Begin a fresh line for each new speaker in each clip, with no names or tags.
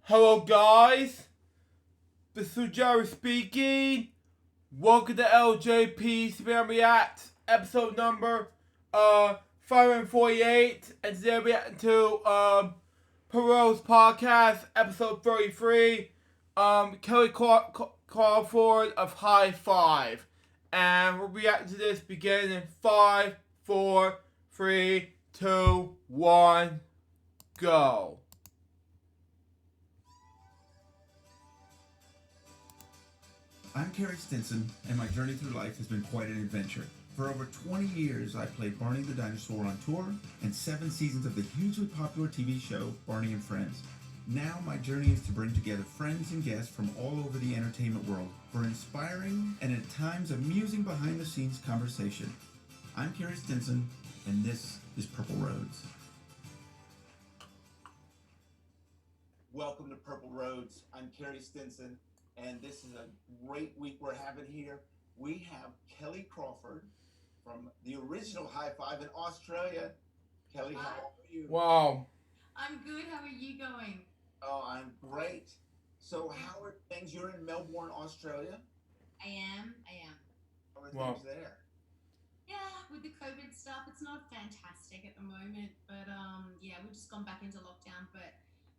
Hello guys, this is Jerry speaking. Welcome to LJPCBM React, episode number 548, and today we're reacting to Perot's podcast, episode 33. Kellie Crawford of Hi-5, and we're reacting to this beginning in 5, 4, 3, 2, 1, go.
I'm Kellie Stinson, and my journey through life has been quite an adventure. For over 20 years, I played Barney the Dinosaur on tour and 7 seasons of the hugely popular TV show Barney and Friends. Now my journey is to bring together friends and guests from all over the entertainment world for inspiring and at times amusing behind-the-scenes conversation. I'm Kellie Stinson, and this is Purple Roads. Welcome to Purple Roads. I'm Kellie Stinson, and this is a great week we're having here. We have Kellie Crawford from the original Hi-5 in Australia. Kellie, how are you?
Wow.
I'm good. How are you going?
Oh, I'm great. So how are things? You're in Melbourne, Australia?
I am.
How are
Wow.
things there?
Yeah, with the COVID stuff, it's not fantastic at the moment, but yeah, we've just gone back into lockdown, but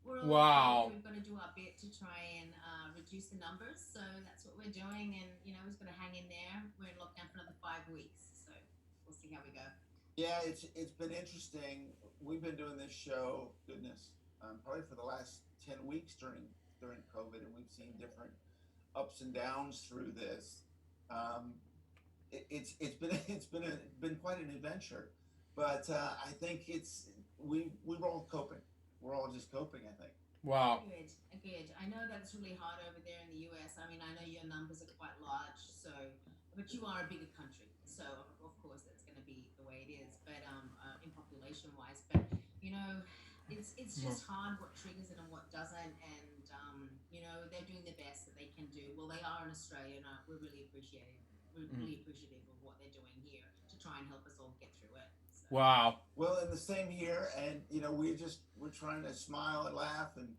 we're all
Wow.
we've got to do our bit to try and reduce the numbers, so that's what we're doing, and we've just got to hang in there. We're in lockdown for another 5 weeks, so we'll see how we go.
Yeah, it's been interesting. We've been doing this show, goodness, probably for the last 10 weeks during COVID, and we've seen different ups and downs through this. It's been quite an adventure, but I think we're all coping. We're all just coping, I think.
Wow.
Good. I know that's really hard over there in the US. I mean, I know your numbers are quite large, so but you are a bigger country, so of course that's going to be the way it is. But in population wise, but it's just hard what triggers it and what doesn't, and they're doing the best that they can do. Well, they are in Australia, and we're really appreciative. We're really appreciative of what they're doing here to try and help us all get through it. So.
Wow.
Well, and the same here, and we're trying to smile and laugh and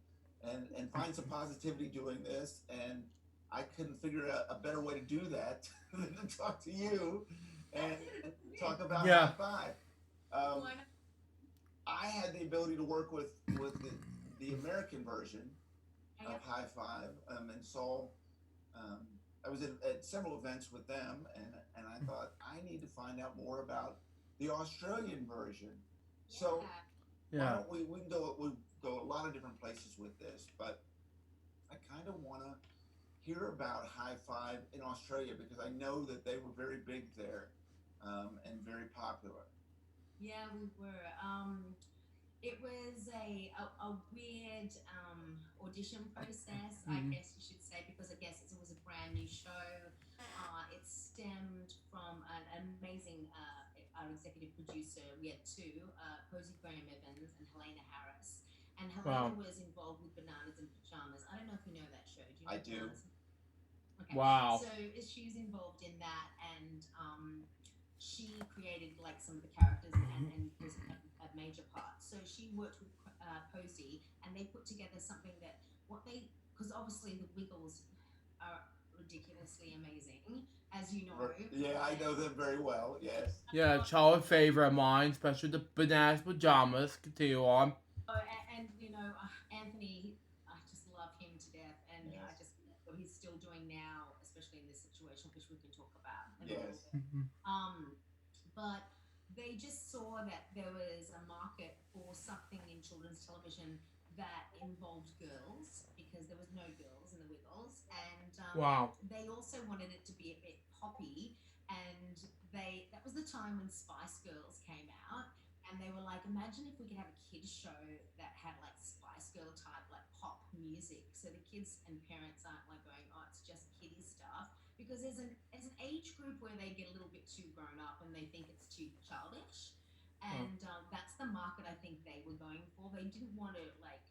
find some positivity doing this, and I couldn't figure out a better way to do that than to talk to you and talk about
Yeah.
Hi-5. I had the ability to work with the American version of Hi-5, and saw. I was at several events with them, and I thought I need to find out more about the Australian version. So why don't we go a lot of different places with this, but I kind of want to hear about Hi-5 in Australia because I know that they were very big there, and very popular.
Yeah, we were. It was a weird audition process, I guess you should say, because I guess it was a brand new show. It stemmed from an amazing our executive producer. We had two, Posey Graham-Evans and Helena Harris. And Helena was involved with Bananas and Pajamas. I don't know if you know that show. Do you know
I do.
Okay.
Wow.
So she's involved in that, and she created like some of the characters and was a major part. So she worked with Posey, and they put together something that because obviously the Wiggles are ridiculously amazing, as you know.
Yeah, I know them very well. Yes.
Yeah, child favorite of mine, especially the Bananas Pajamas. Continue on.
And Anthony, I just love him to death, and I just what he's still doing now, especially in this situation, which we can talk about.
Yes.
But they just saw that there was a market for something in children's television that involved girls, because there was no girls in the Wiggles, and they also wanted it to be a bit poppy, and that was the time when Spice Girls came out, and they were like, imagine if we could have a kids show that had like Spice Girl type like pop music, so the kids and parents aren't like going, oh, it's just kiddie stuff, because there's an age group where they get a little bit too grown up and they think it's too childish, and that's the market I think they were going for. They didn't want to like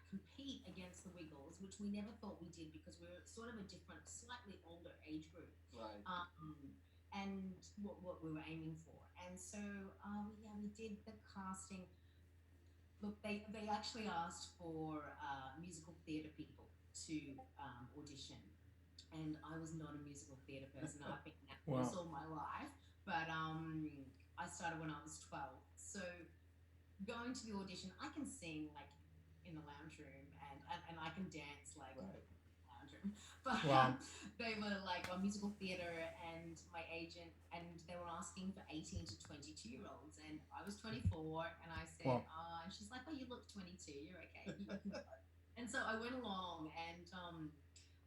compete against the Wiggles, which we never thought we did because we're sort of a different, slightly older age group.
Right.
And what we were aiming for. And so we did the casting. Look, they actually asked for musical theatre people to audition, and I was not a musical theatre person. I've been an actress
Wow.
all my life, but I started when I was 12. So going to the audition, I can sing like in the lounge room, and I can dance like
Right.
lounge room. But
Wow.
they were like on musical theatre, and my agent, and they were asking for 18 to 22-year-olds, and I was 24, and I said,
Wow.
and she's like, oh, you look 22, you're okay, you can go. And so I went along, and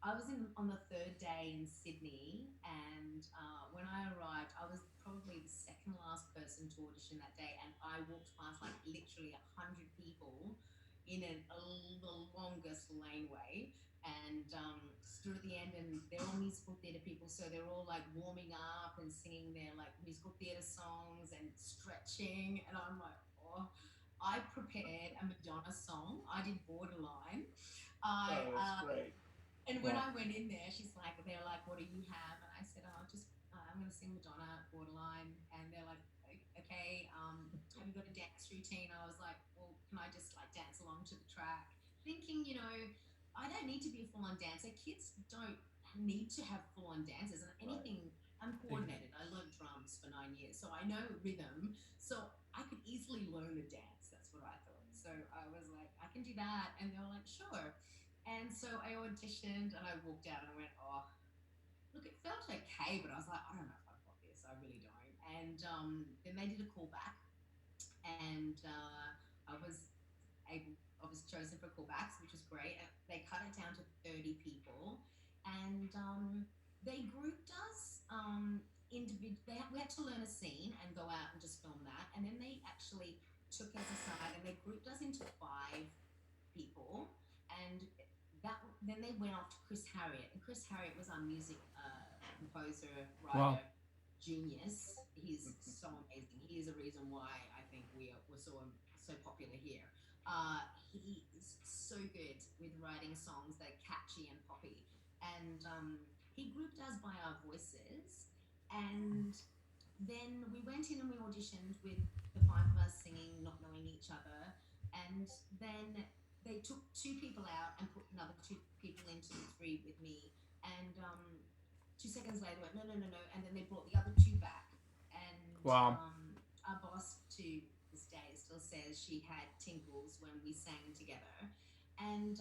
I was in on the third day in Sydney, and when I arrived, I was probably the second last person to audition that day, and I walked past like literally 100 people in the longest laneway, and stood at the end, and they're all musical theatre people, so they're all like warming up and singing their like musical theatre songs and stretching, and I'm like, oh. I prepared a Madonna song. I did Borderline. I
Oh, that's great.
and when
Wow.
I went in there, they're like, what do you have? And I said, oh, just, I'm going to sing Madonna Borderline. And they're like, okay, have you got a dance routine? I was like, well, can I just like dance along to the track? Thinking, I don't need to be a full on dancer. Kids don't need to have full on dances and
Right.
anything. I'm coordinated. I learned drums for 9 years, so I know rhythm. So I could easily learn a dance. That's what I thought. So I was like, I can do that. And they were like, sure. And so I auditioned, and I walked out, and I went, oh, look, it felt okay, but I was like, I don't know if I've got this. I really don't. And then they did a callback, and I was able, I was chosen for callbacks, which was great. They cut it down to 30 people, and they grouped us we had to learn a scene and go out and just film that, and then they actually took us aside and they grouped us into 5 people, and that then they went off to Chris Harriet, and Chris Harriet was our music composer,
Wow.
writer, genius. He's so amazing. He is a reason why I think we're so popular here. He is so good with writing songs that are catchy and poppy, and he grouped us by our voices, and then we went in and we auditioned with the 5 of us singing, not knowing each other, and then they took 2 people out and put another 2 people into the 3 with me, and 2 seconds later went, no, no, no, no, and then they brought the other 2 back, and
Wow.
our boss to this day still says she had tinkles when we sang together, and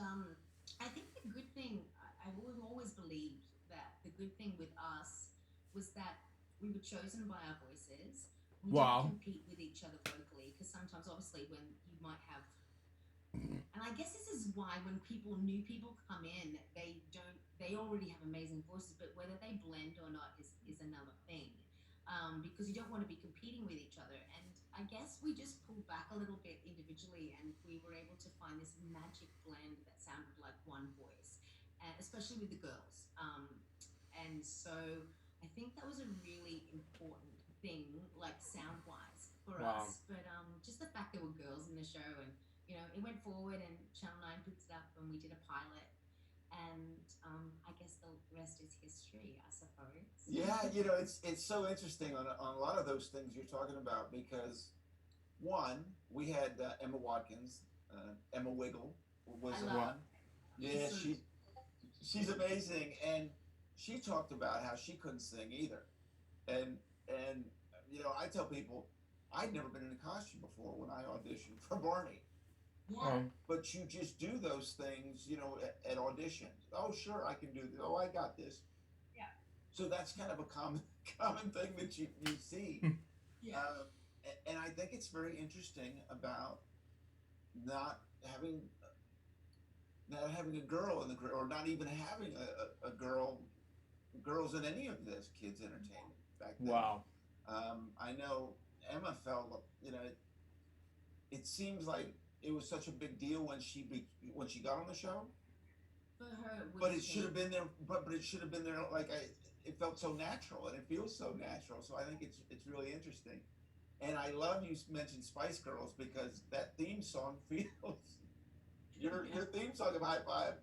I think the good thing, I've always believed that the good thing with us was that we were chosen by our voices. We didn't
Wow.
compete with each other vocally, because sometimes, obviously, when you might have, and I guess this is why when new people come in, they already have amazing voices, but whether they blend or not is another thing. Because you don't want to be competing with each other. And I guess we just pulled back a little bit individually, and we were able to find this magic blend that sounded like one voice, and especially with the girls. And so I think that was a really important thing, like sound wise for
Wow.
us. But just the fact there were girls in the show, and it went forward, and Channel 9 picked it up, and we did a pilot, and I guess the rest is history, I suppose.
Yeah, it's so interesting on a lot of those things you're talking about because one, we had Emma Watkins, Emma Wiggle
I
was
love
Wow.
on.
she's
Yeah,
so
she's amazing, and she talked about how she couldn't sing either, and I tell people I'd never been in a costume before when I auditioned for Barney,
yeah.
but you just do those things, at auditions. Oh, sure, I can do this. Oh, I got this.
Yeah.
So that's kind of a common common thing that you see.
Yeah.
And I think it's very interesting about not having not having a girl in the or not even having a girls in any of this kids entertainment back then.
Wow.
I know Emma felt, it seems like it was such a big deal when when she got on the show,
For her, it would
but
have
it should have
been.
been there. But it should have been there. It felt so natural, and it feels so natural. So I think it's really interesting. And I love you mentioned Spice Girls because that theme song feels your theme song of Hi-5.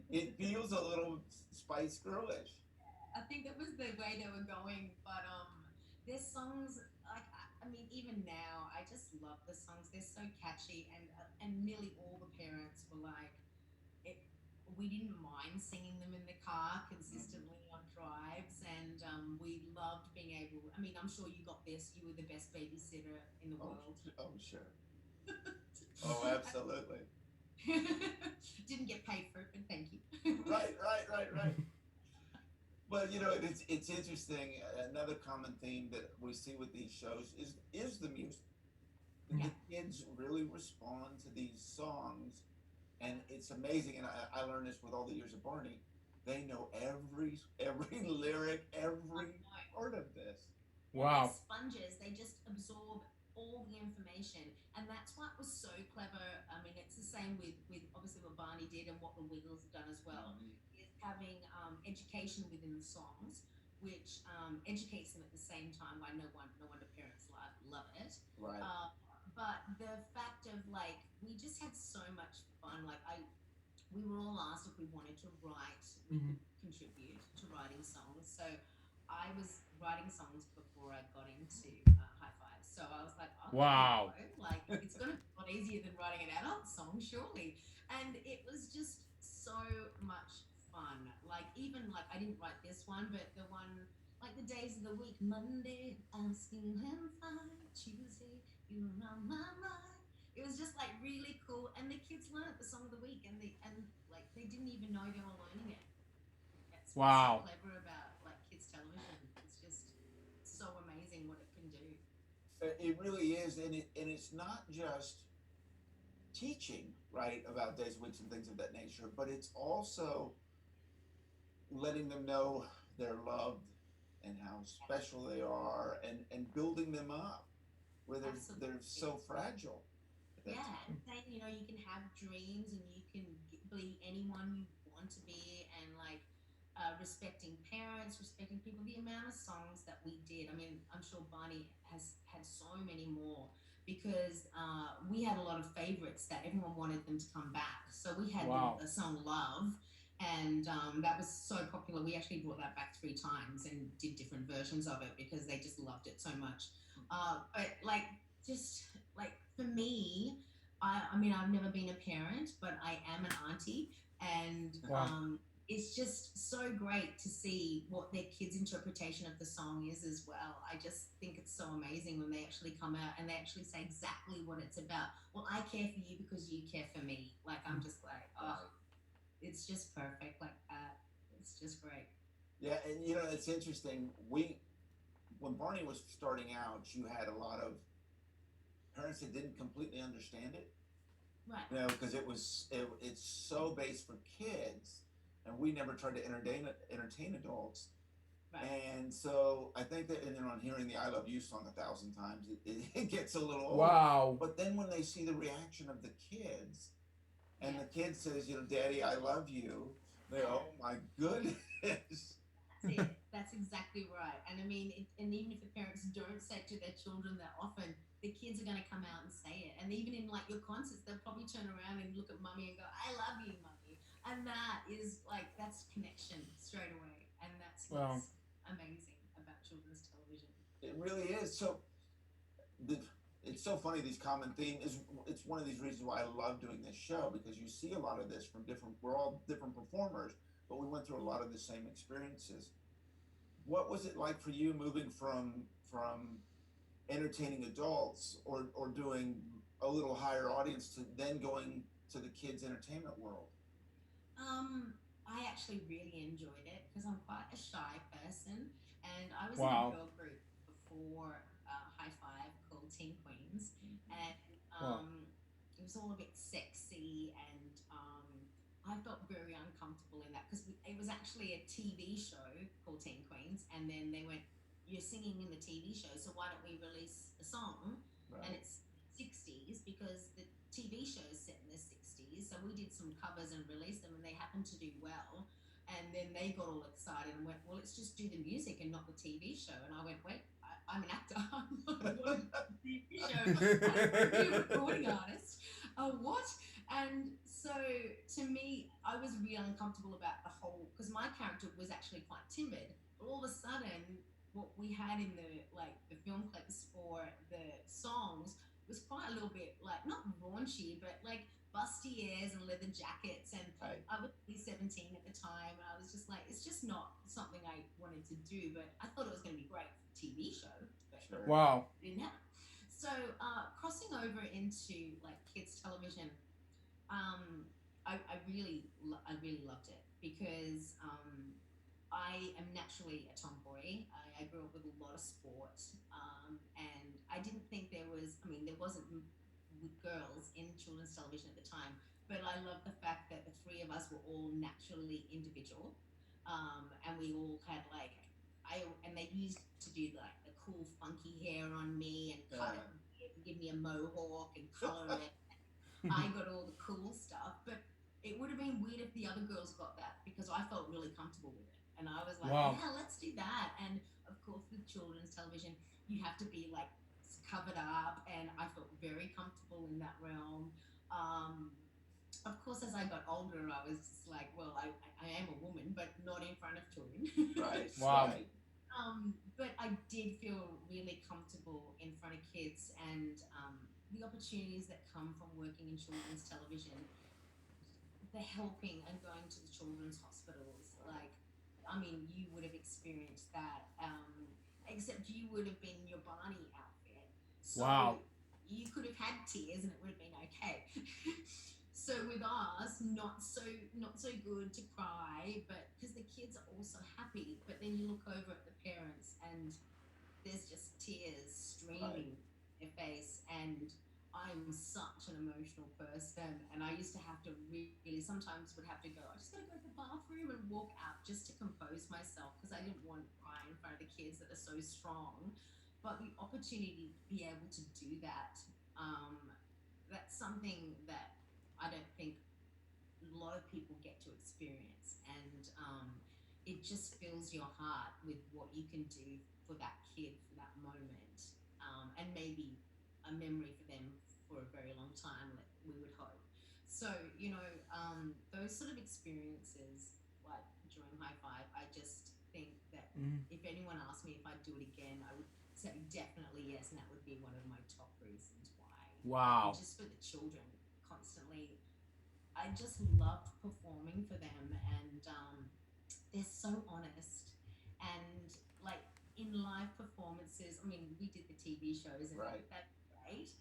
It feels a little Spice Girlish.
I think that was the way they were going, but their songs, like, I mean, even now, I just love the songs. They're so catchy, and nearly all the parents were like, it. We didn't mind singing them in the car consistently on drives, and we loved being able. I mean, I'm sure you got this. You were the best babysitter in the world.
Oh, sure. Oh, absolutely.
Didn't get paid for it, but thank you.
Right. Well, it's interesting. Another common theme that we see with these shows is the music.
Yeah.
The kids really respond to these songs, and it's amazing. And I learned this with all the years of Barney. They know every lyric, every part of this.
Wow.
They're sponges. They just absorb all the information, and that's what was so clever. I mean, it's the same with obviously what Barney did and what the Wiggles have done as well. Is having education within the songs, which educates them at the same time. Why no wonder parents love it.
Right.
But the fact of like we just had so much fun. Like we were all asked if we wanted to write, contribute to writing songs. So I was writing songs before I got into Hi-5. So I was like, oh,
Wow.
like it's gonna be a lot easier than writing an adult song, surely. And it was just so much fun. Like even like I didn't write this one, but the one like the days of the week, Monday, asking him fine, Tuesday, you're on my mind. It was just like really cool, and the kids learned the song of the week, and like they didn't even know they were learning it. That's
Wow.
what's so clever about like kids television. It's just so amazing what it can do.
It really is, and it's not just teaching, right, about days, weeks, and things of that nature, but it's also letting them know they're loved and how special they are, and building them up where they're so fragile.
Yeah, and saying you can have dreams and you can be anyone you want to be, and like respecting parents, respecting people. The amount of songs that we did. I mean, I'm sure Barney has had so many more because we had a lot of favorites that everyone wanted them to come back. So we had
Wow.
the song Love, and that was so popular. We actually brought that back 3 times and did different versions of it because they just loved it so much. But like, just like for me, I mean, I've never been a parent, but I am an auntie, and
Wow.
it's just so great to see what their kids' interpretation of the song is as well. I just think it's so amazing when they actually come out and they actually say exactly what it's about. Well, I care for you because you care for me. Like I'm just like, oh, it's just perfect like that. It's just great.
Yeah, and it's interesting. When Barney was starting out, you had a lot of parents that didn't completely understand it.
Right.
Because it's so based for kids, and we never tried to entertain adults.
Right.
And so I think that, on hearing the "I Love You" song 1,000 times, it gets a little old.
Wow.
But then when they see the reaction of the kids, and the kid says, "Daddy, I love you," they go, "Oh my goodness."
That's it. That's exactly right. And I mean, and even if the parents don't say it to their children that often, the kids are going to come out and say it. And even in like your concerts, they'll probably turn around and look at mummy and go, "I love you, mummy." And that is like, that's connection straight away. And that's
Wow.
what's amazing about children's television.
It really is. So it's so funny, these common themes. It's one of these reasons why I love doing this show, because you see a lot of this from we're all different performers, but we went through a lot of the same experiences. What was it like for you moving from entertaining adults, or doing a little higher audience, to then going to the kids entertainment world?
I actually really enjoyed it because I'm quite a shy person, and I was in
Wow.
a girl group before Hi-5 called Teen Queens, and
Wow.
it was all a bit sexy, and I felt very uncomfortable in that because it was actually a TV show called Teen Queens, and then they went, "You're singing in the TV show, so why don't we release a song?"
Right.
And it's 60s because the TV show is set in the 60s. So we did some covers and released them, and they happened to do well. And then they got all excited and went, "Well, let's just do the music and not the TV show." And I went, "Wait, I'm an actor. I'm not a TV show. I'm a recording artist. What?" And so to me, I was really uncomfortable about the whole, because my character was actually quite timid. But all of a sudden, what we had in the film clips for the a little bit like not raunchy, but like busty ears and leather jackets. And
Right.
I was only 17 at the time, and I was just like, it's just not something I wanted to do. But I thought it was going to be great for a TV show. But
Sure.
Wow.
it didn't happen. So crossing over into like kids television, I really loved it because I am naturally a tomboy. I grew up with a lot of sport, and I didn't think there was. I mean, there wasn't girls in children's television at the time, but I love the fact that the three of us were all naturally individual, and we all had like and they used to do like the cool funky hair on me and cut it, and give me a mohawk and color it. I got all the cool stuff, but it would have been weird if the other girls got that because I felt really comfortable with it. And I was like,
Wow.
yeah, let's do that. And of course, with children's television, you have to be like covered up, and I felt very comfortable in that realm. Of course, as I got older, I was just like, well, I am a woman, but not in front of children.
Right.
Wow.
Right.
But I did feel really comfortable in front of kids, and the opportunities that come from working in children's television, the helping and going to the children's hospitals. Like, I mean, you would have experienced that, except you would have been your Barney outfit. So
Wow.
you could have had tears and it would have been okay. So with us, not so good to cry, but because the kids are also happy, but then you look over at the parents and there's just tears streaming their face, and I'm such an emotional person, and I used to have to really sometimes would have to go, I just gotta go to the bathroom and walk out just to compose myself because I didn't want to cry in front of the kids that are so strong. But the opportunity to be able to do that, that's something that I don't think a lot of people get to experience, and it just fills your heart with what you can do for that kid for that moment, and maybe a memory for them for a very long time, we would hope. So those sort of experiences, like during Hi-5, I just think that if anyone asked me if I'd do it again, I would say definitely yes, and that would be one of my top reasons why.
Wow.
Just for the children, constantly I just loved performing for them, and they're so honest. And like in live performances, I mean, we did the TV shows, and that's great.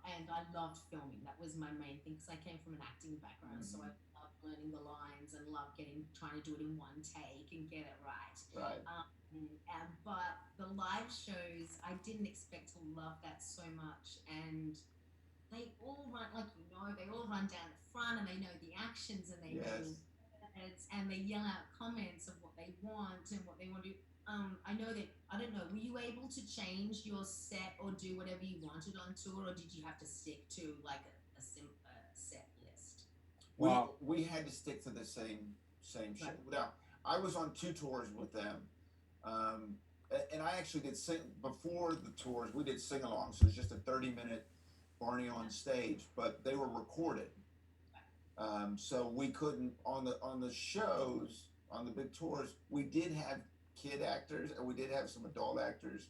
And I loved filming. That was my main thing because I came from an acting background, so I loved learning the lines and loved trying to do it in one take and get it right.
Right.
But the live shows, I didn't expect to love that so much, and they all run they all run down the front, and they know the actions, and they know words, and they yell out comments of what they want and what they want to do. I know that, I don't know, were you able to change your set or do whatever you wanted on tour, or did you have to stick to like a set list?
Wow.
We had to stick to the same show. Now, I was on 2 tours with them, and I actually did before the tours. We did sing-alongs, so it's just a 30-minute Barney on stage, but they were recorded. So we couldn't on the shows, on the big tours. We did have kid actors and we did have some adult actors.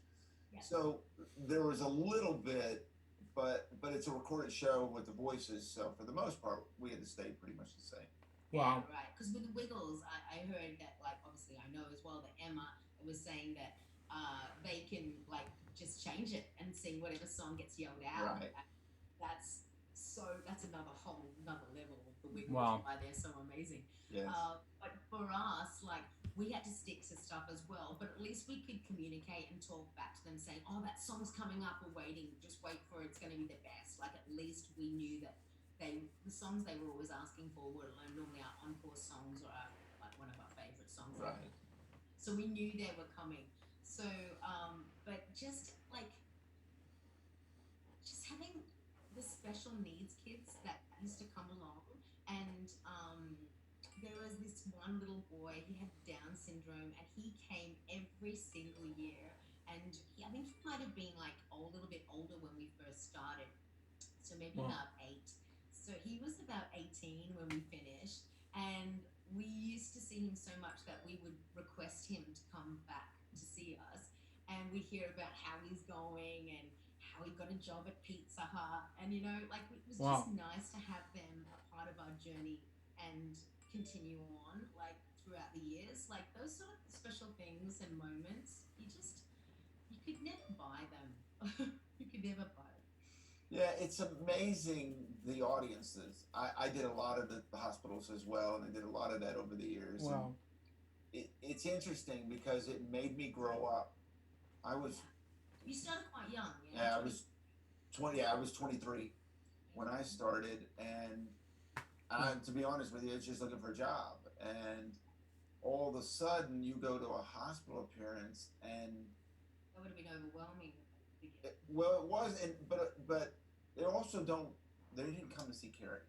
Yeah.
So there was a little bit, but it's a recorded show with the voices. So for the most part, we had to stay pretty much the same.
Wow.
Yeah, right. Because with the Wiggles, I heard that, like, obviously I know as well that Emma was saying that they can like just change it and sing whatever song gets yelled out.
Right.
That's another level of the Wiggles.
Wow.
Why they're so amazing.
Yes.
But for us, like, we had to stick to stuff as well, but at least we could communicate and talk back to them saying, oh, that song's coming up, we're waiting, just wait for it, it's going to be the best. Like, at least we knew that the songs they were always asking for were normally our encore songs or like one of our favorite songs.
Right.
So we knew they were coming. So, but just having the special needs kids that used to come along, and there was this one little boy, he had Down syndrome, and he came every single year, and I think he might have been like a little bit older when we first started, so maybe about 8. So he was about 18 when we finished, and we used to see him so much that we would request him to come back to see us, and we'd hear about how he's going and how he got a job at Pizza Hut, and like it was
Wow.
just nice to have them a part of our journey and continue on like throughout the years. Like those sort of special things and moments, you could never buy them. You could never buy them.
Yeah, it's amazing the audiences. I did a lot of the hospitals as well, and I did a lot of that over the years.
Wow.
And it's interesting because it made me grow up. I was
You started quite young, yeah.
yeah, I was 20. Yeah, I was 23 when I started, and to be honest with you, I was just looking for a job. And all of a sudden, you go to a hospital appearance, and
That would have been overwhelming.
well, it was, but they also don't. They didn't come to see Carrie,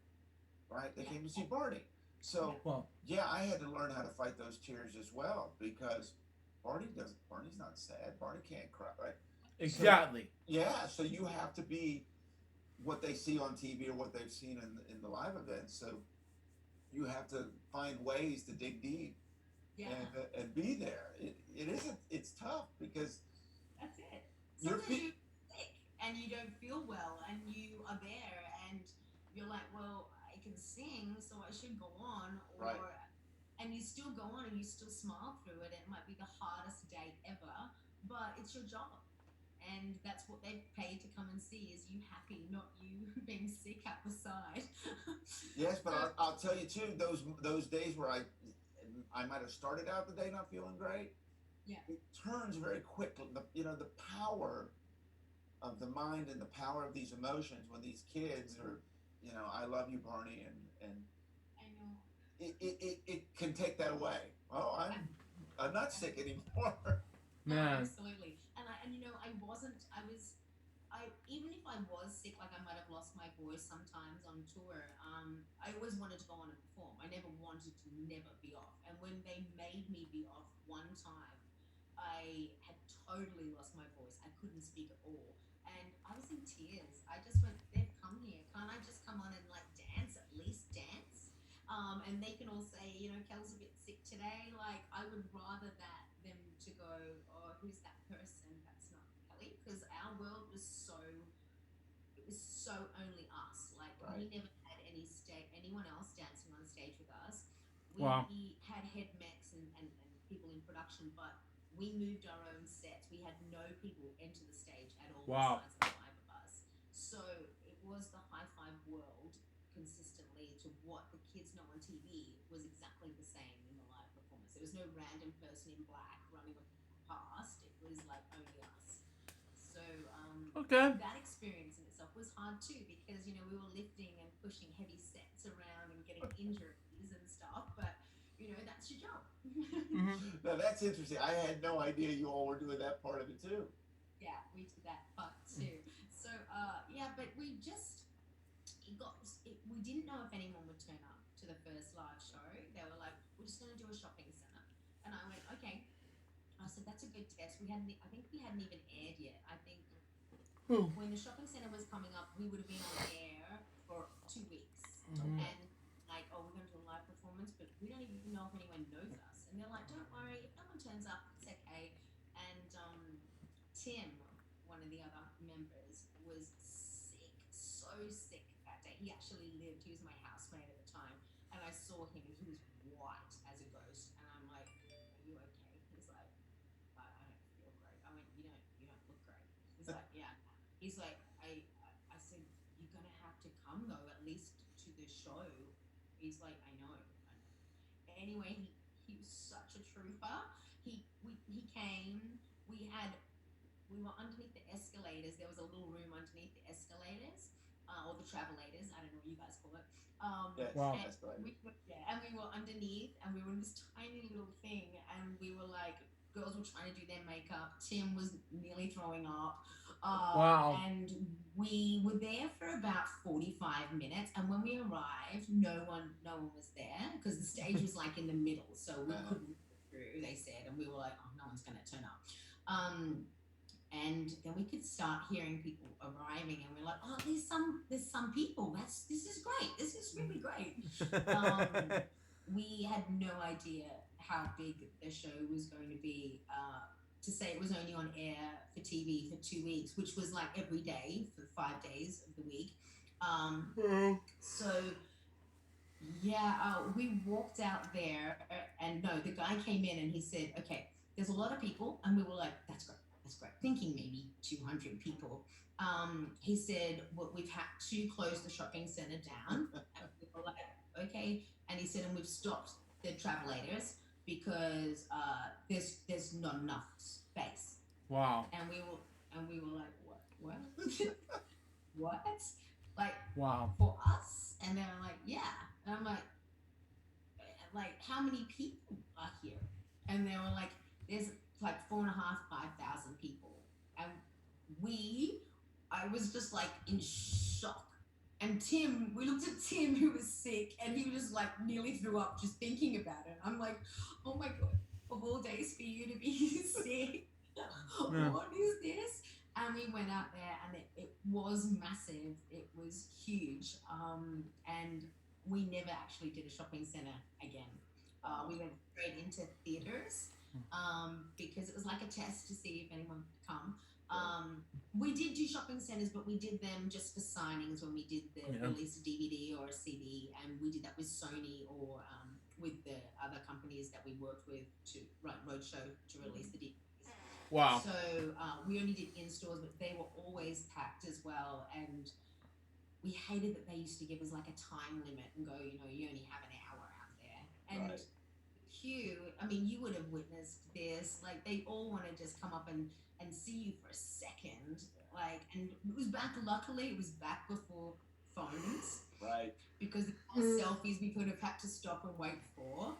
right? They came to see Barney. So
Well,
yeah, I had to learn how to fight those tears as well because Barney's not sad. Barney can't cry, right?
exactly.
Yeah, so you have to be what they see on TV or what they've seen in the live events. So you have to find ways to dig deep
Yeah,
and be there. It isn't. It's tough because
that's it.
You're
Sometimes you're sick and you don't feel well, and you are there, and you're like, well, I can sing, so I should go on, or
Right.
and you still go on and you still smile through it. It might be the hardest day ever, but it's your job. And that's what they've paid to come and see, is you happy, not you being sick at the side.
yes, but I'll tell you too. Those days where I might have started out the day not feeling great.
Yeah.
It turns very quickly. The power of the mind and the power of these emotions when these kids are, I love you, Barney, and
I know.
it can take that away. Oh, I'm not sick anymore.
No,
Man.
absolutely. Even if I was sick, like I might have lost my voice sometimes on tour, I always wanted to go on and perform. I never wanted to never be off. And when they made me be off one time, I had totally lost my voice. I couldn't speak at all. And I was in tears. I just went, they've come here. Can't I just come on and like dance, at least dance? And they can all say, Kel's a bit sick today. Like, I would rather them to go, oh, who's that person? That's not Kellie. Because our world was it was so only us. Like,
Right.
we never had anyone else dancing on stage with us. We
Wow.
had head mechs and people in production, but we moved our own sets. We had no people enter the stage at all
Wow.
besides the five of us. So it was the Hi-5 world consistently to what the kids know on TV was exactly the same in the live performance. There was no random person in black running past. It was like only us. So
Okay.
that experience in itself was hard too, because we were lifting and pushing heavy sets around and getting injuries and stuff, but that's your job.
Mm-hmm.
Now that's interesting. I had no idea you all were doing that part of it too.
Yeah, we did that part too. So yeah, but we didn't know if anyone would turn up to the first live show. They were like, we're just going to do a shopping center, and I went, okay. I said, that's a good test. I think we hadn't even aired yet. I think when the shopping center was coming up, we would have been on air for 2 weeks.
Mhm.
And like, oh, we're going to do a live performance, but we don't even know if anyone knows us. And they're like, don't worry, if no one turns up, it's okay. And Tim, one of the other members, was sick, so sick that day. He actually lived, he was my housemate at the time. And I saw him, and he was white as a ghost. And I'm like, are you okay? He's like, I don't feel great. I went, you don't look great. He's like, yeah. He's like, I said, you're gonna have to come though, at least to the show. He's like, I know. Anyway, he was such a trooper. He came. We were underneath the escalators. There was a little room underneath the escalators, or the travelators. I don't know what you guys call it.
Yes,
Wow.
And we were underneath, and we were in this tiny little thing, and we were like, girls were trying to do their makeup. Tim was nearly throwing up.
Wow.
And we were there for about 45 minutes, and when we arrived, no one was there because the stage was like in the middle, so we couldn't get through, they said, and we were like, oh, no one's going to turn up. And then we could start hearing people arriving, and we're like, oh, there's some people. This is great. This is really great. We had no idea how big the show was going to be. To to say it was only on air for TV for 2 weeks, which was like every day for 5 days of the week. So yeah, we walked out there, and no, the guy came in and he said, "Okay, there's a lot of people," and we were like, "That's great," thinking maybe 200 people. He said, "Well, we've had to close the shopping center down," and we were like, "Okay," and he said, "And we've stopped the travelators because there's not enough space."
Wow.
And we were like, what what, like,
Wow.
for us? And they were like, yeah. And I'm like, how many people are here? And they were like, there's like 4,500 people. And I was just like in shock. And we looked at Tim, who was sick, and he was like nearly threw up just thinking about it. I'm like, oh my God, of all days for you to be sick, what is this? And we went out there, and it was massive. It was huge. And we never actually did a shopping center again. We went straight into theaters because it was like a test to see if anyone would come. We did do shopping centers, but we did them just for signings when we did release a DVD or a CD, and we did that with Sony or with the other companies that we worked with to roadshow to release the DVDs.
Wow.
So we only did in stores, but they were always packed as well, and we hated that they used to give us like a time limit and go, you only have an hour out there. And
Right.
Hugh, I mean, you would have witnessed this. Like, they all want to just come up and see you for a second. Like, and it was back, luckily, it was back before phones.
Right.
Because the selfies we could have had to stop and wait for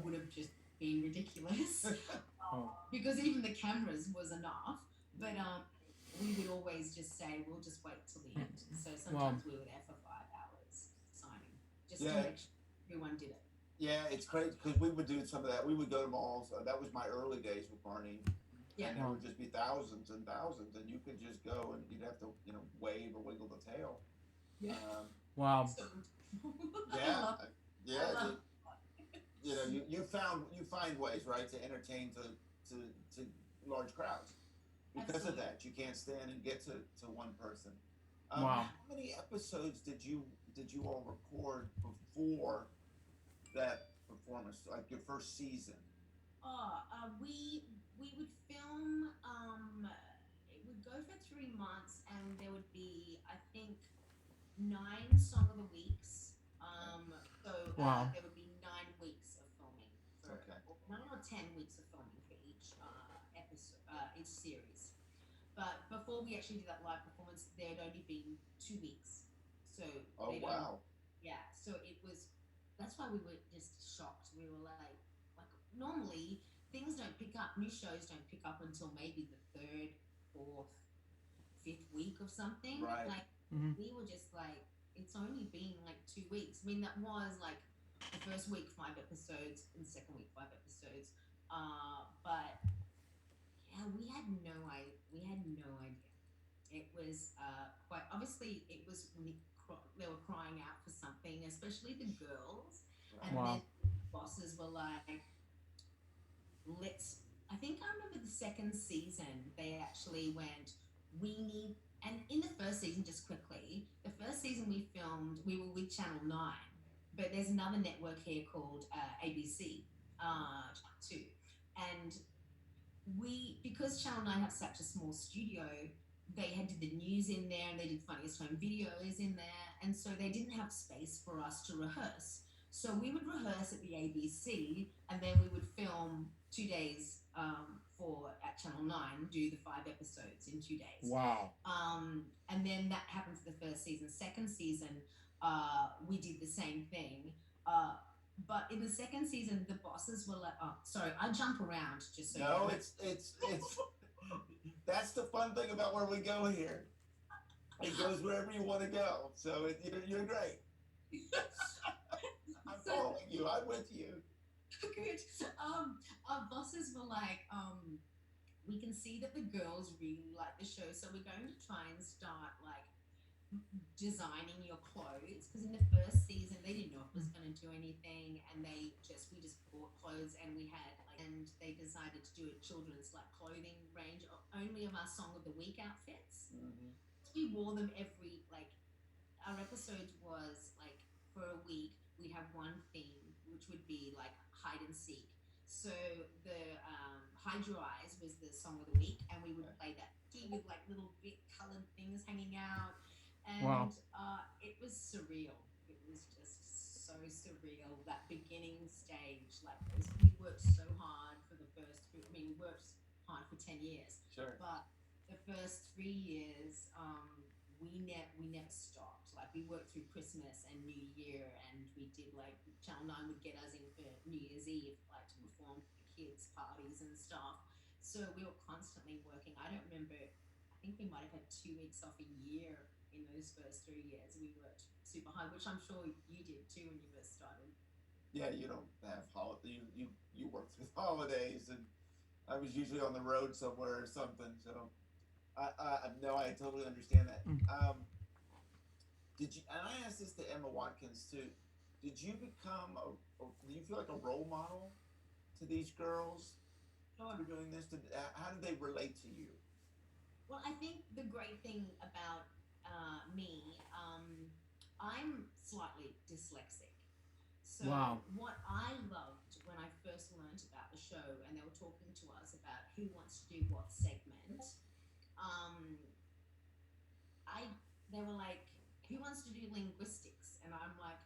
would have just been ridiculous. Because even the cameras was enough. But we would always just say, we'll just wait till the end. So sometimes we were there for 5 hours signing, just to make sure everyone did it.
Yeah, it's crazy because we would do some of that. We would go to malls. That was my early days with Barney.
Yeah.
And there would just be thousands and thousands, and you could just go and you'd have to, wave or wiggle the tail.
Yeah.
Wow.
Yeah. You find ways, right, to entertain to large crowds. Because of that, you can't stand and get to one person.
Wow.
How many episodes did you all record before that performance, like your first season?
We would film. It would go for 3 months, and there would be, I think, 9 Song of the Weeks. So there would be 9 weeks of filming for 9 or 10 weeks of filming for each episode, each series. But before we actually did that live performance, there had only been 2 weeks. So
wow.
So it was. That's why we were just shocked. We were like normally things don't pick up. New shows don't pick up until maybe the 3rd, 4th, 5th week of something.
Right.
Like we were just like, it's only been like 2 weeks. I mean, that was like the first week 5 episodes and the second week 5 episodes. But yeah, we had no idea. It was quite obviously it was they were crying out for something, especially the girls. Right. And then the bosses were like, I think I remember the second season, they actually went, and in the first season, just quickly, the first season we filmed, we were with Channel 9, but there's another network here called ABC, Channel 2. And because Channel 9 have such a small studio, they had did the news in there, and they did Funniest Home Videos in there, and so they didn't have space for us to rehearse. So we would rehearse at the ABC, and then we would film 2 days at Channel 9, do the 5 episodes in 2 days.
Wow.
And then that happened for the first season. Second season, we did the same thing. But in the second season, the bosses were like, sorry, I jump around just so.
No, it's that's the fun thing about where we go here. It goes wherever you want to go. So you're great. I'm following you. I'm with you.
Good. Our bosses were like, we can see that the girls really like the show, so we're going to try and start like designing your clothes, because in the first season they didn't know if it was going to do anything, and we just bought clothes, and we had like, and they decided to do a children's like clothing range only of our song of the week outfits.
Mm-hmm.
We wore them every like our episodes was like for a week we'd have one theme which would be like hide and seek. So the hide your eyes was the song of the week, and we would play that with like little bit colored things hanging out,
Wow.
and it was surreal. It was just so surreal, that beginning stage. Like we worked so hard for the first. I mean, we worked hard for 10 years,
Sure.
but the first 3 years, we never stopped. Like we worked through Christmas and New Year, and we did like Channel 9 would get us in for New Year's Eve, like to perform for the kids' parties and stuff. So we were constantly working. I don't remember. I think we might have had 2 weeks off a year in those first 3 years. We worked super hard, which I'm sure you did too when you first started.
Yeah, you don't have you work through the holidays, and I was usually on the road somewhere or something. So I no, I totally understand that. Did you? And I asked this to Emma Watkins too. Did you become do you feel like a role model to these girls
Sure.
through doing this? How do they relate to you?
Well, I think the great thing about me, I'm slightly dyslexic. So
Wow.
what I loved when I first learned about the show, and they were talking to us about who wants to do what segment, um, I they were like, who wants to do linguistics? And I'm like,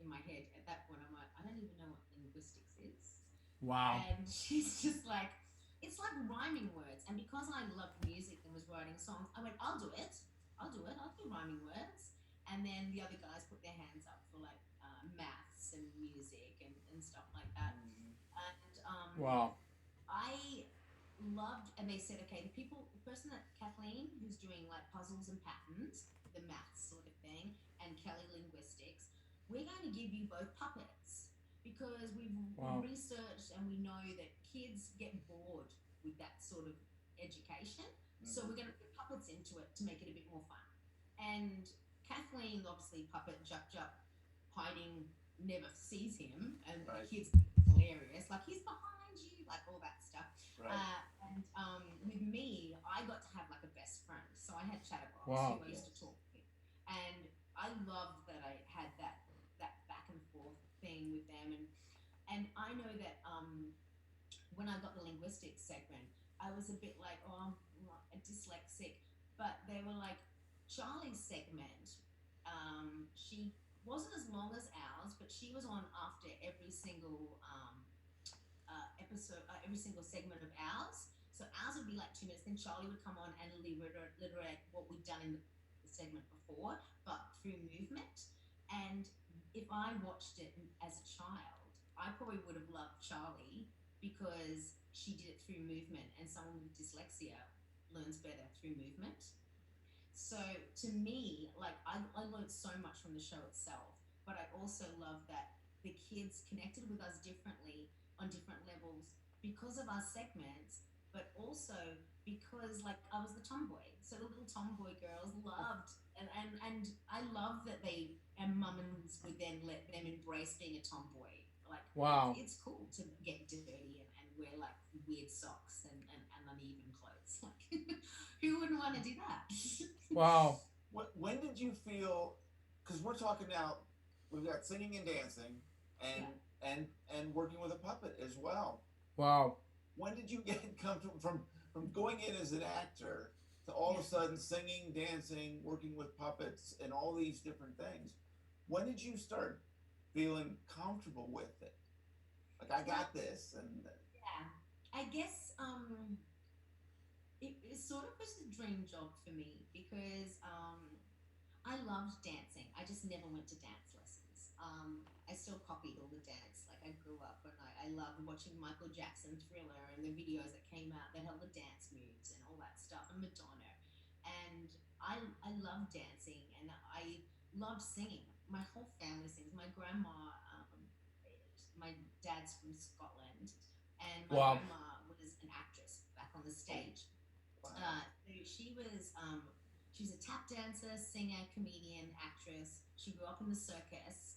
in my head at that point, I'm like, I don't even know what linguistics is.
Wow.
And she's just like, it's like rhyming words. And because I loved music and was writing songs, I went, I'll do it. I'll do it. I'll do rhyming words. And then the other guys put their hands up for like maths and music and stuff like that.
Mm-hmm.
And
Wow.
I loved, and they said, okay, the person that Kathleen, who's doing like puzzles and patterns, the maths sort of thing, and Kellie linguistics, we're going to give you both puppets because we've
Wow.
researched and we know that kids get bored with that sort of education. So
Mm-hmm.
we're going to put puppets into it to make it a bit more fun. And Kathleen, obviously, puppet Jup Jup hiding never sees him, and the
Right.
kids hilarious, like he's behind you, like all that stuff.
Right.
And with me, I got to have like a best friend. So I had Chatterbox,
Wow.
who I used to talk with, and I loved that I had that back and forth thing with them. And I know that when I got the linguistics segment, I was a bit like, oh, I'm not a dyslexic, but they were like, Charlie's segment, she wasn't as long as ours, but she was on after every single episode, every single segment of ours. So ours would be like 2 minutes. Then Charlie would come on and literate what we'd done in the segment before, but through movement. And if I watched it as a child, I probably would have loved Charlie because she did it through movement, and someone with dyslexia learns better through movement. So to me, like I learned so much from the show itself, but I also love that the kids connected with us differently on different levels because of our segments, but also because like I was the tomboy. So the little tomboy girls loved, and I love that they and mums would then let them embrace being a tomboy. Like
Wow.
it's cool to get dirty and wear like weird socks and uneven clothes. Like who wouldn't want to do that?
Wow.
When did you feel? Because we're talking now, we've got singing and dancing, and
Yeah.
and working with a puppet as well.
Wow.
When did you get comfortable from going in as an actor to all of
Yeah.
a sudden singing, dancing, working with puppets, and all these different things? When did you start feeling comfortable with it? Like I
Well,
got this, and
yeah. I guess it sort of was a dream job for me because I loved dancing. I just never went to dance lessons. I still copied all the dance. Like I grew up and I loved watching Michael Jackson Thriller and the videos that came out that held the dance moves and all that stuff and Madonna. And I love dancing and I love singing. My whole family sings. My grandma, my dad's from Scotland, and my
Wow.
grandma was an actress back on the stage.
wow,
So she was. She's a tap dancer, singer, comedian, actress. She grew up in the circus.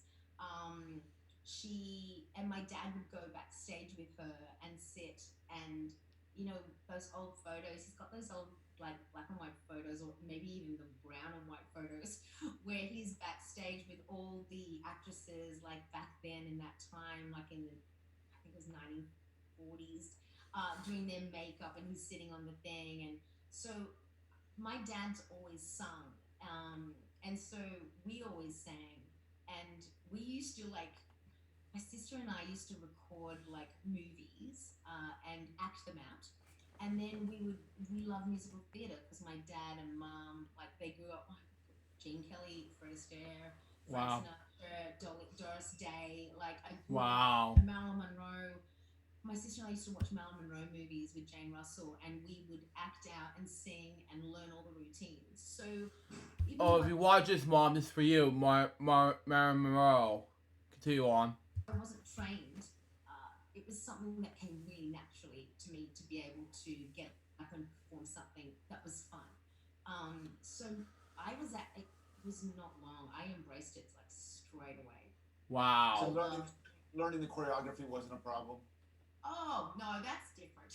She and my dad would go backstage with her and sit and those old photos. He's got those old like black and white photos, or maybe even the brown and white photos, where he's backstage with all the actresses like back then in that time, like in the I think it was 1940s, doing their makeup, and he's sitting on the thing. And so my dad's always sung, and so we always sang, and we used to like my sister and I used to record like movies and act them out. And then we love musical theatre because my dad and mom, like they grew up like Gene Kelly, Fred Astaire, Frank
Wow.
Sinatra, Doris Day. Like I grew
Wow.
up Marilyn Monroe. My sister and I used to watch Marilyn Monroe movies with Jane Russell, and we would act out and sing and learn all the routines. So even
Oh,
though
if you watch this, Mom, this is for you, Marilyn Monroe. Continue on.
I wasn't trained, it was something that came really naturally to me to be able to get up and perform something that was fun. So it was not long. I embraced it like straight away.
So
Wow.
learning the choreography wasn't a problem.
Oh no, that's different.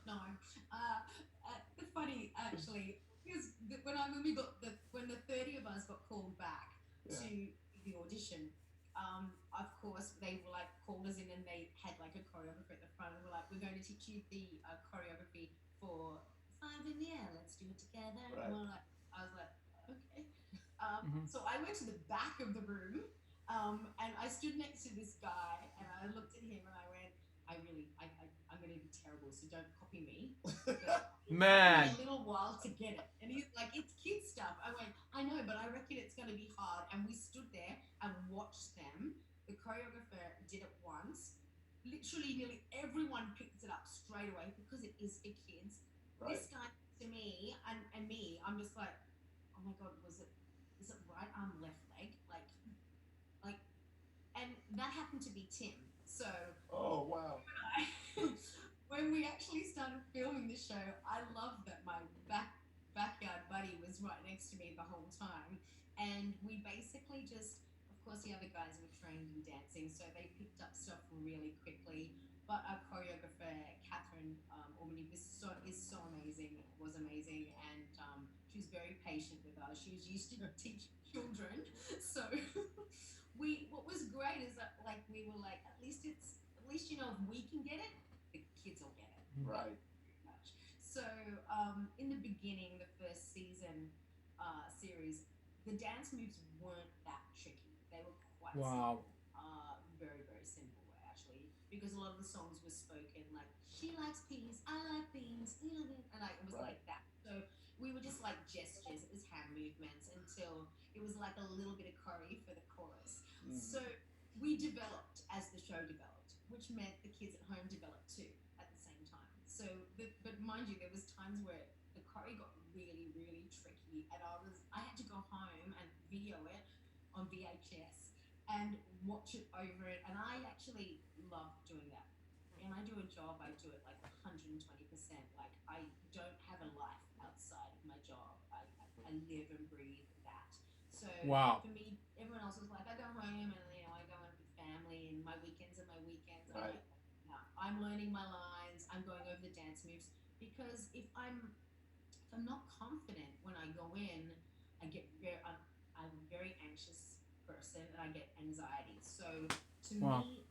No. The funny actually is that when the 30 of us got called back
Yeah.
to the audition, of course they were like called us in, and they had like a choreographer at the front, and were like, "We're going to teach you the choreography for Five in the Air. Let's do it together."
Right.
And I was like, okay.
Mhm.
So I went to the back of the room, and I stood next to this guy, and I looked at him, and I went, I'm going to be terrible, so don't copy me.
Man.
It took me a little while to get it. And he's like, it's kid stuff. I went, I know, but I reckon it's going to be hard. And we stood there and watched them. The choreographer did it once. Literally, nearly everyone picked it up straight away because it is for kids.
Right.
This guy to me and me, I'm just like, oh my God, is it right arm, left leg? Like, and that happened to be Tim. So,
Oh wow.
when we actually started filming the show, I loved that my backyard buddy was right next to me the whole time, and we basically just, of course, the other guys were trained in dancing, so they picked up stuff really quickly. But our choreographer, Catherine Albany, is so amazing. Was amazing, and she was very patient with us. She was used to teaching children, so what was great is that like we were like, at least if we can get it, the kids will get it.
Right.
Much. So in the beginning, the first season series, the dance moves weren't that tricky. They were quite
Wow.
simple. Very, very simple actually, because a lot of the songs were spoken like, she likes peas, I like beans, and it was
Right.
like that. So we were just like gestures. It was hand movements until it was like a little bit of choreo for the chorus. So we developed as the show developed, which meant the kids at home developed too at the same time. So, but mind you, there was times where the choreo got really, really tricky, and I had to go home and video it on VHS and watch it over it. And I actually love doing that. When I do a job, I do it like 120%. Like I don't have a life outside of my job. I live and breathe that. So
Wow.
for me, everyone else was like, I go home and I go in with family, and my weekends are my weekends.
Right.
I'm like, no, I'm learning my lines. I'm going over the dance moves, because if I'm not confident when I go in, I'm a very anxious person, and I get anxiety. So to
Wow.
me,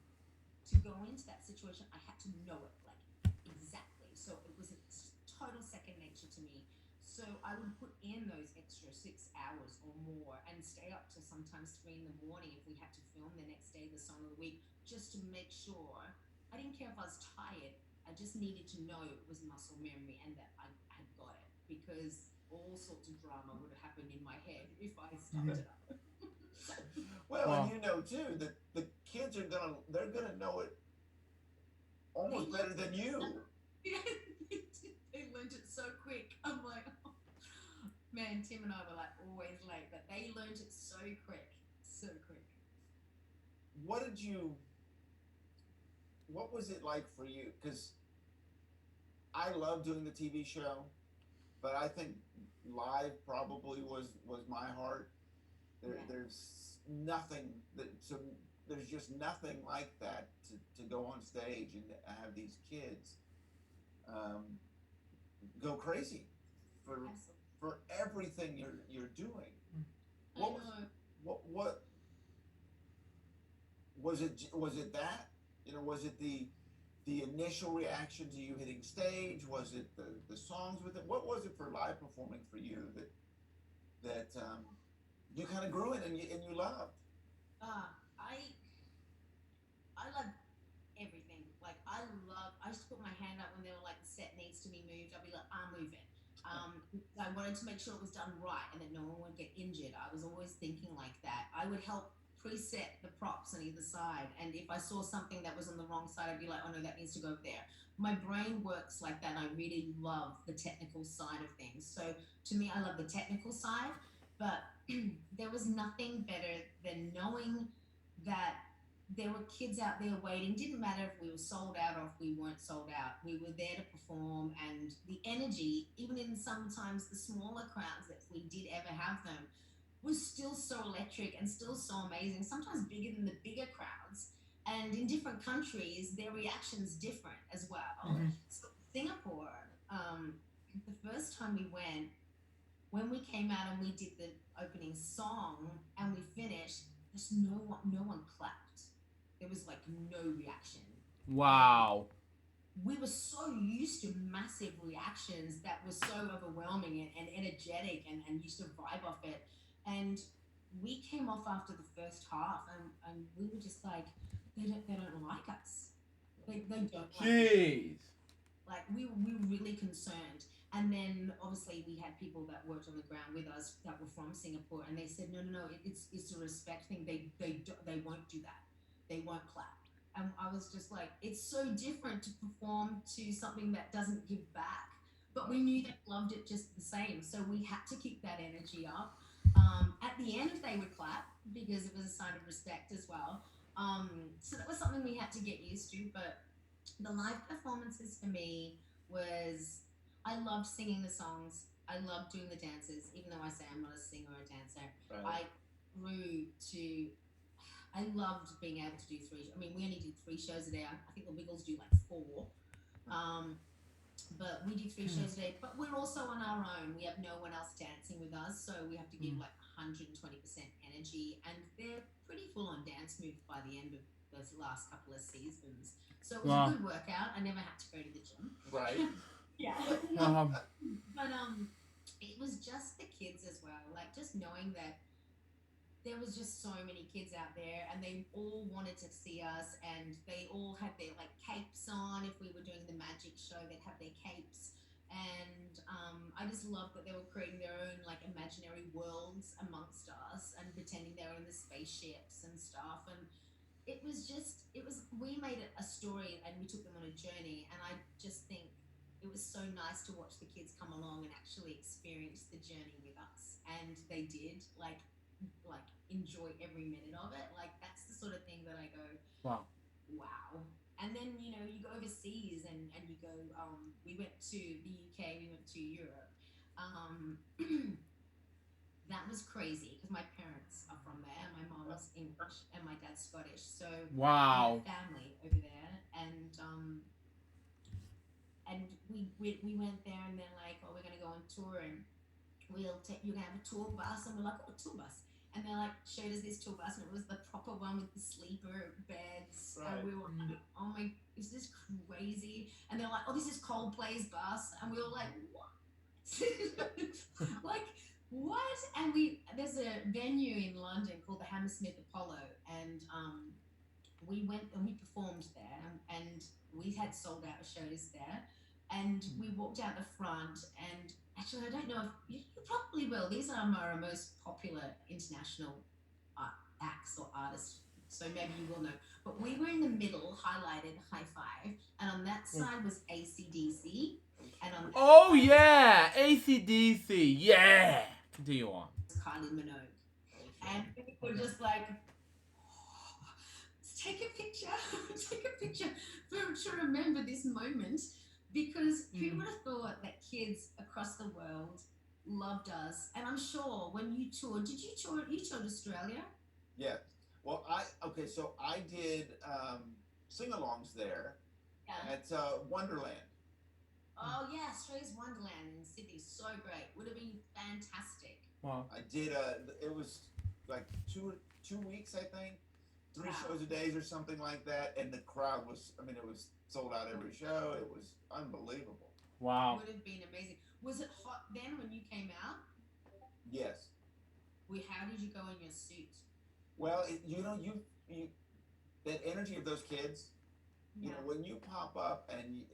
to go into that situation, I had to know it like exactly. So it was a total second nature to me. So I would put in those extra 6 hours or more and stay up to sometimes 3 in the morning if we had to film the next day, the song of the week, just to make sure. I didn't care if I was tired. I just needed to know it was muscle memory and that I had got it, because all sorts of drama would have happened in my head if I stuffed it up.
Well,
Wow.
and you know too that the kids they're gonna know it almost better than you.
They learned it so quick. I'm like, oh. Man, Tim and I were like always late, but they learned it so quick, so quick.
What was it like for you? Because I love doing the TV show, but I think live probably was my heart. There's nothing that so there's just nothing like that to go on stage and have these kids um, go crazy for
Absolutely.
for everything you're doing.
I
What
know.
what was it? Was it that? Was it the initial reaction to you hitting stage? Was it the songs with it? What was it for live performing for you that you kind of grew in and you loved?
Uh, I I love everything. Like I used to put my hand up when they were like the set needs to be moved. I'd be like, I'm moving. I wanted to make sure it was done right and that no one would get injured. I was always thinking like that. I would help preset the props on either side, and if I saw something that was on the wrong side, I'd be like, oh no, that needs to go there. My brain works like that, and I really love the technical side of things. So to me, I love the technical side, but there was nothing better than knowing that there were kids out there waiting. Didn't matter if we were sold out or if we weren't sold out. We were there to perform, and the energy, even in sometimes the smaller crowds that we did ever have them, was still so electric and still so amazing. Sometimes bigger than the bigger crowds. And in different countries, their reaction's different as well.
Mhm.
So Singapore, the first time we went, when we came out and we did the opening song and we finished, there's no one clapped. There was like no reaction.
Wow.
We were so used to massive reactions that were so overwhelming and energetic and used to vibe off it. And we came off after the first half and we were just like, they don't like us. They don't like us.
Jeez.
Like we were really concerned. And then obviously we had people that worked on the ground with us that were from Singapore, and they said, no, it's a respect thing. They won't do that. They won't clap. And I was just like, it's so different to perform to something that doesn't give back. But we knew they loved it just the same, so we had to keep that energy up. At the end, they would clap because it was a sign of respect as well. So that was something we had to get used to. But the live performances for me was I loved singing the songs. I loved doing the dances, even though I say I'm not a singer or a dancer.
Right.
I grew to. I loved being able to do three. I mean, we only do 3 shows a day. I think the Wiggles do like 4. But we do 3 shows a day. But we're also on our own. We have no one else dancing with us, so we have to give like 120% energy. And they're pretty full on dance moves by the end of those last couple of seasons. So it was a good workout. I never had to go to the gym.
Right.
Yeah. But it was just the kids as well. Like just knowing that there was just so many kids out there and they all wanted to see us, and they all had their like capes on. If we were doing the magic show, they'd have their capes. And I just loved that they were creating their own like imaginary worlds amongst us and pretending they were in the spaceships and stuff. And we made it a story and we took them on a journey. And I just think it was so nice to watch the kids come along and actually experience the journey with us. And they did like enjoy every minute of it. Like that's the sort of thing that I go, wow. And then you go overseas and you go, we went to the UK, we went to Europe. That was crazy because my parents are from there. My mom's English and my dad's Scottish, so
wow.
I have family over there. And we went there and they're like, oh, we're gonna go on tour and you're gonna have a tour bus. And we're like, oh, a tour bus. And they like showed us this tour bus, and it was the proper one with the sleeper beds.
Right.
And we were like, oh my, is this crazy? And they're like, oh, this is Coldplay's bus. And we were like, what? Like, what? And there's a venue in London called the Hammersmith Apollo, and we went and we performed there, and we had sold out shows there. And we walked out the front, and actually, I don't know if you probably will. These are our most popular international acts or artists, so maybe you will know. But we were in the middle, highlighted Hi-5, and on that side was AC/DC, and on that
yeah, AC/DC, yeah. Continue on.
was Kylie Minogue, and we were just like, oh, let's take a picture, to remember this moment. because who would have thought that kids across the world loved us? And I'm sure when you toured, did you tour? You toured Australia?
Yeah. Well, so I did sing-alongs there
Yeah.
at Wonderland.
Oh yeah, Australia's Wonderland in Sydney, so great. Would have been fantastic.
Wow.
I did it was like 2 weeks, I think, 3 shows a day or something like that, and the crowd was, I mean, it was sold out every show. It was unbelievable.
Wow.
Would have been amazing. Was it hot then when you came out?
Yes.
How did you go in your suit?
Well, you that energy of those kids,
Yeah.
when you pop up and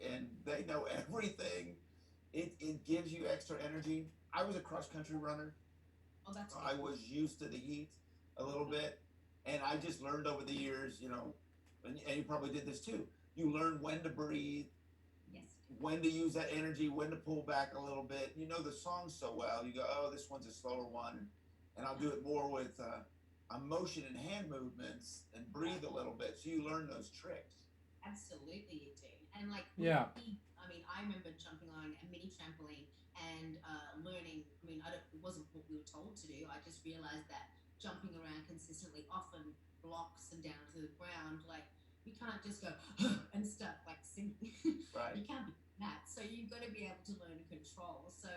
they know everything, it gives you extra energy. I was a cross country runner.
Oh, that's
I was used to the heat a little bit, and I just learned over the years, and you probably did this too. You learn when to breathe,
Yes.
when to use that energy, when to pull back a little bit. You know the song so well. You go, oh, this one's a slower one, and I'll do it more with motion and hand movements and breathe a little bit. So you learn those tricks.
Absolutely, you do. And like,
Yeah.
I mean, I remember jumping on a mini trampoline and learning. I mean, it wasn't what we were told to do. I just realized that jumping around consistently often blocks and down to the ground. Like, you can't just go and start like singing.
Right.
You can't do that. So you've got to be able to learn control. So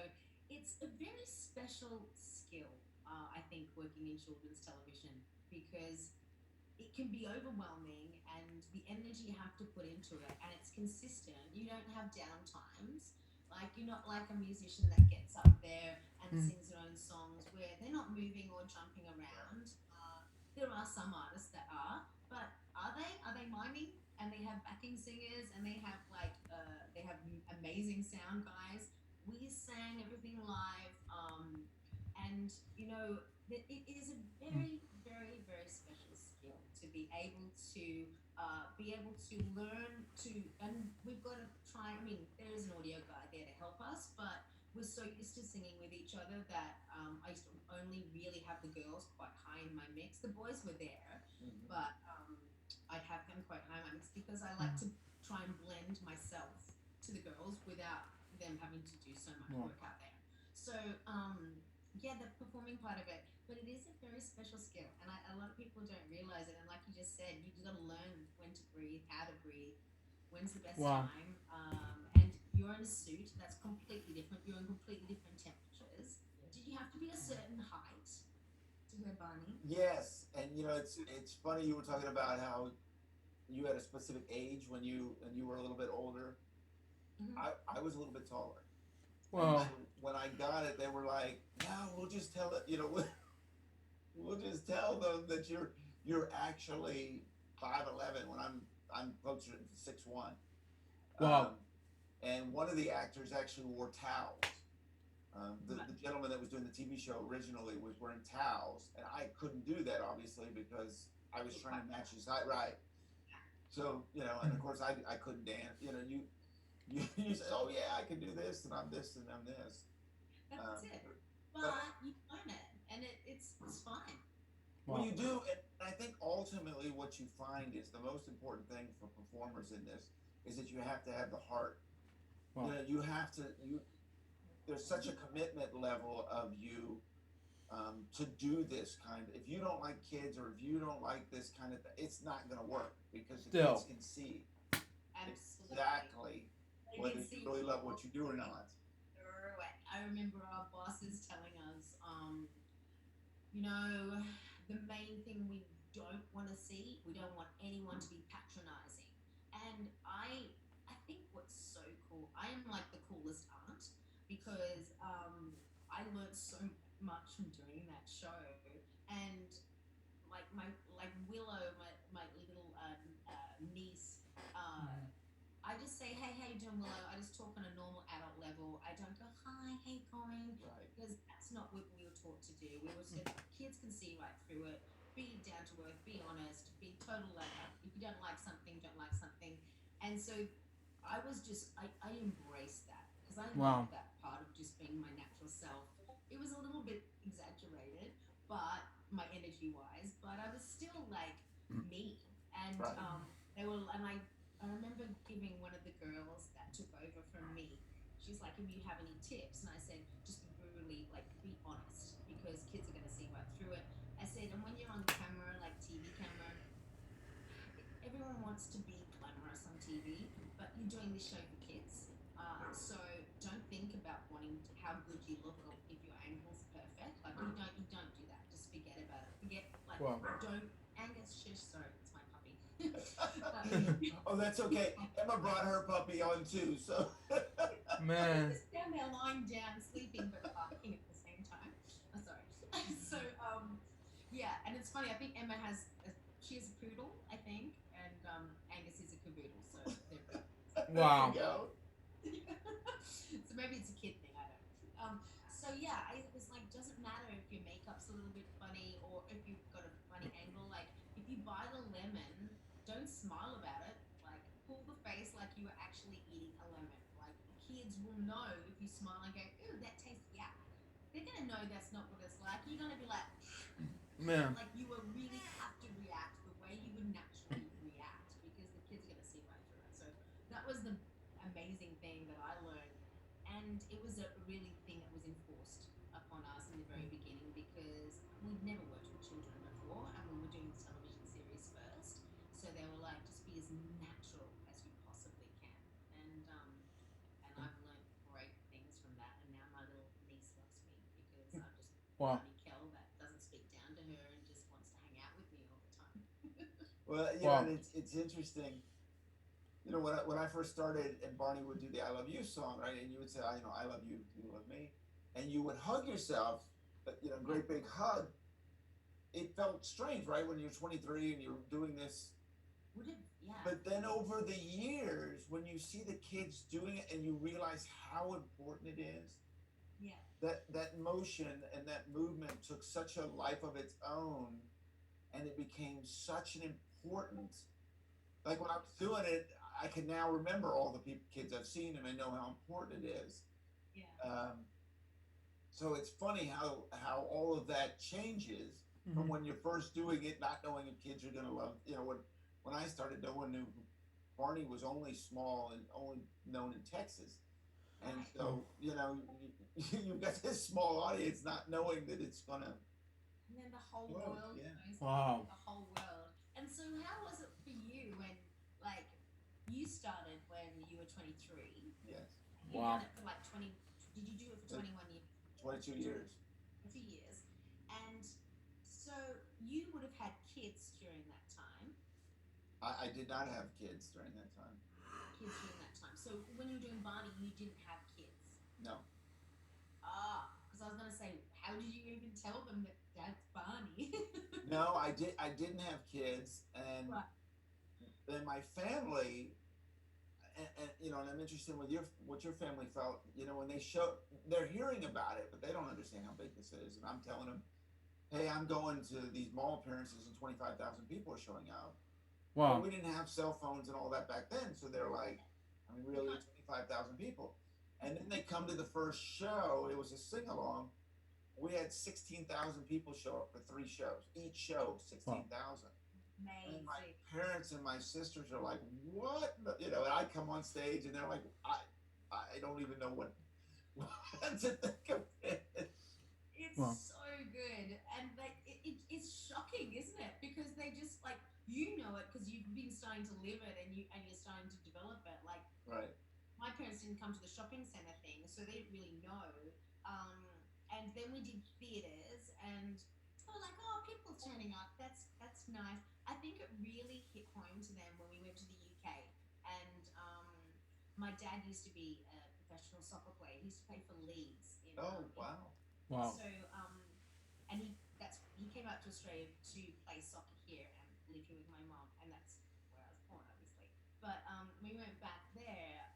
it's a very special skill, I think, working in children's television, because it can be overwhelming, and the energy you have to put into it, and it's consistent. You don't have down times. Like, you're not like a musician that gets up there and sings their own songs where they're not moving or jumping around. There are some artists that are, but are they? Are they miming? And they have backing singers, and they have they have amazing sound guys. We sang everything live, and it is a very, very, very special skill to be able to learn to, and we've got to try. I mean, there is an audio guy there to help us, but we're so used to singing with each other that I used to only really have the girls quite high in my mix. The boys were there, but I'd have them quite high in my mix because I like to try and blend myself to the girls without them having to do so much work out there. So yeah, the performing part of it, but it is a very special skill, and a lot of people don't realize it. And like you just said, you got to learn when to breathe, how to breathe, when's the best time. And you're in a suit that's completely different. You're in completely different temperatures. Did you have to be a certain height to wear Barney?
Yes, and it's funny, you were talking about how you had a specific age when you were a little bit older. I was a little bit taller.
Well,
when I got it, they were like, "No, we'll just tell it. We'll just tell them that you're actually 5'11" when I'm closer to 6'1".
Wow.
And one of the actors actually wore towels. The gentleman that was doing the TV show originally was wearing towels, and I couldn't do that obviously because I was trying to match his height, right? So and of course I couldn't dance. You say, oh yeah, I can do this, and I'm this, and I'm this.
That's it. But you learn it, and it's fine.
Well, you do, and I think ultimately what you find is the most important thing for performers in this is that you have to have the heart.
Wow.
You have to. There's such a commitment level of you to do this kind of. If you don't like kids, or if you don't like this kind of thing, it's not going to work because the kids can see exactly whether you really love what you do or not.
I remember our bosses telling us, the main thing we don't want to see, we don't want anyone to be patronizing. And I think what's so cool, I am like the coolest aunt because I learned so much from doing that show. And like Willow, my little niece, I just say, hey, how you doing, Willow? I just talk on a normal adult level. I don't go, hi, how you going?
Right.
Because that's not what we were taught to do. We were said kids can see right through it. Be down to earth, be honest, be total if you don't like something, don't like something. And so I was just, I embraced that because I love that part of just being my natural self. It was a little bit exaggerated, but my energy wise, but I was still like me. And they were, and I remember giving one of the girls that took over from like, if you have any tips, and I said, just be brutally, like, be honest, because kids are going to see right through it. I said, and when you're on camera, like TV camera, everyone wants to be glamorous on TV, but you're doing this show for kids. So don't think about wanting how good you look or if your angle's perfect. Like you don't do that. Just forget about it. Forget like
Wow.
don't Angus shush. Sorry, it's my puppy.
Oh, that's okay. Emma brought her puppy on too, so.
Man.
Just down there lying down, sleeping but barking at the same time. Oh, sorry. So yeah, and it's funny. I think Emma she has a poodle, I think, and Angus is a cavoodle. So
Wow.
There you go.
So maybe it's a kid thing. I don't know. So yeah, it was like, doesn't matter if your makeup's a little bit funny or if you've got a funny angle. Like if you buy the lemon, don't smile about it. Like pull the face like you were actually eating a lemon. Like kids will know if you smile and go, ooh, that tastes yuck. They're gonna know that's not what it's like. You're gonna be like,
Man.
like you will really have to react the way you would naturally react because the kids are gonna see right through it. So that was the amazing thing that I learned, and it was a really thing that was enforced upon us in the very beginning because we'd never worked with children before, and we were doing the television series first. So they were like, just be as natural as you possibly can, and I've learned great things from that. And now my little niece loves me because I'm just
Wow.
funny Kel that doesn't speak down to her and just wants to hang out with me all the time.
Well, you
Wow.
know, and it's interesting. You know, when I first started, and Barney would do the "I Love You" song, right, and you would say, "I, you know, I love you, you love me," and you would hug yourself, you know, great big hug. It felt strange, right, when you're 23 and you're doing this.
Would it? Yeah.
But then over the years, when you see the kids doing it and you realize how important it is,
Yeah.
that motion and that movement took such a life of its own, and it became such an important. Like when I was doing it, I can now remember all the kids I've seen, and I know how important it is.
Yeah.
So it's funny how all of that changes from when you're first doing it, not knowing if kids are going to love. You know, when I started, no one knew Barney was only small and only known in Texas, and so you know you've got this small audience, not knowing that it's gonna.
And then the whole
Whoa,
world
yeah.
knows
Wow.
the whole world. And so how was it for you when, like, you started when you were 23?
Yes.
You've
Wow.
done it for like 20, did you do it for 21 years?
22 years.
2 years. And so you would have had kids during that time.
I did not have kids during that time.
Kids during that time. So when you were doing Barney, you didn't have kids.
No.
Because I was gonna say, how did you even tell them that that's Barney?
No, I didn't have kids, and
Right.
then my family, and you know, and I'm interested with what your family felt. You know, when they're hearing about it, but they don't understand how big this is. And I'm telling them, hey, I'm going to these mall appearances, and 25,000 people are showing up.
Wow.
But we didn't have cell phones and all that back then, so they're like, I mean, really, 25,000 people. And then they come to the first show. It was a sing along. We had 16,000 people show up for 3 shows. Each show, 16,000.
Amazing.
And my parents and my sisters are like, "What?" You know, and I come on stage, and they're like, "I don't even know what to think of it."
It's
Wow.
so good, and like it's shocking, isn't it? Because they just like, you know it because you've been starting to live it, and you're starting to develop it. Like
Right.
my parents didn't come to the shopping center thing, so they didn't really know. And then we did theaters, and they were like, "Oh, people turning up. That's nice." I think it really hit home to them when we went to the UK, and my dad used to be a professional soccer player. He used to play for Leeds.
Oh, wow.
Wow.
So and he came out to Australia to play soccer here and live here with my mom, and that's where I was born, obviously. But we went back there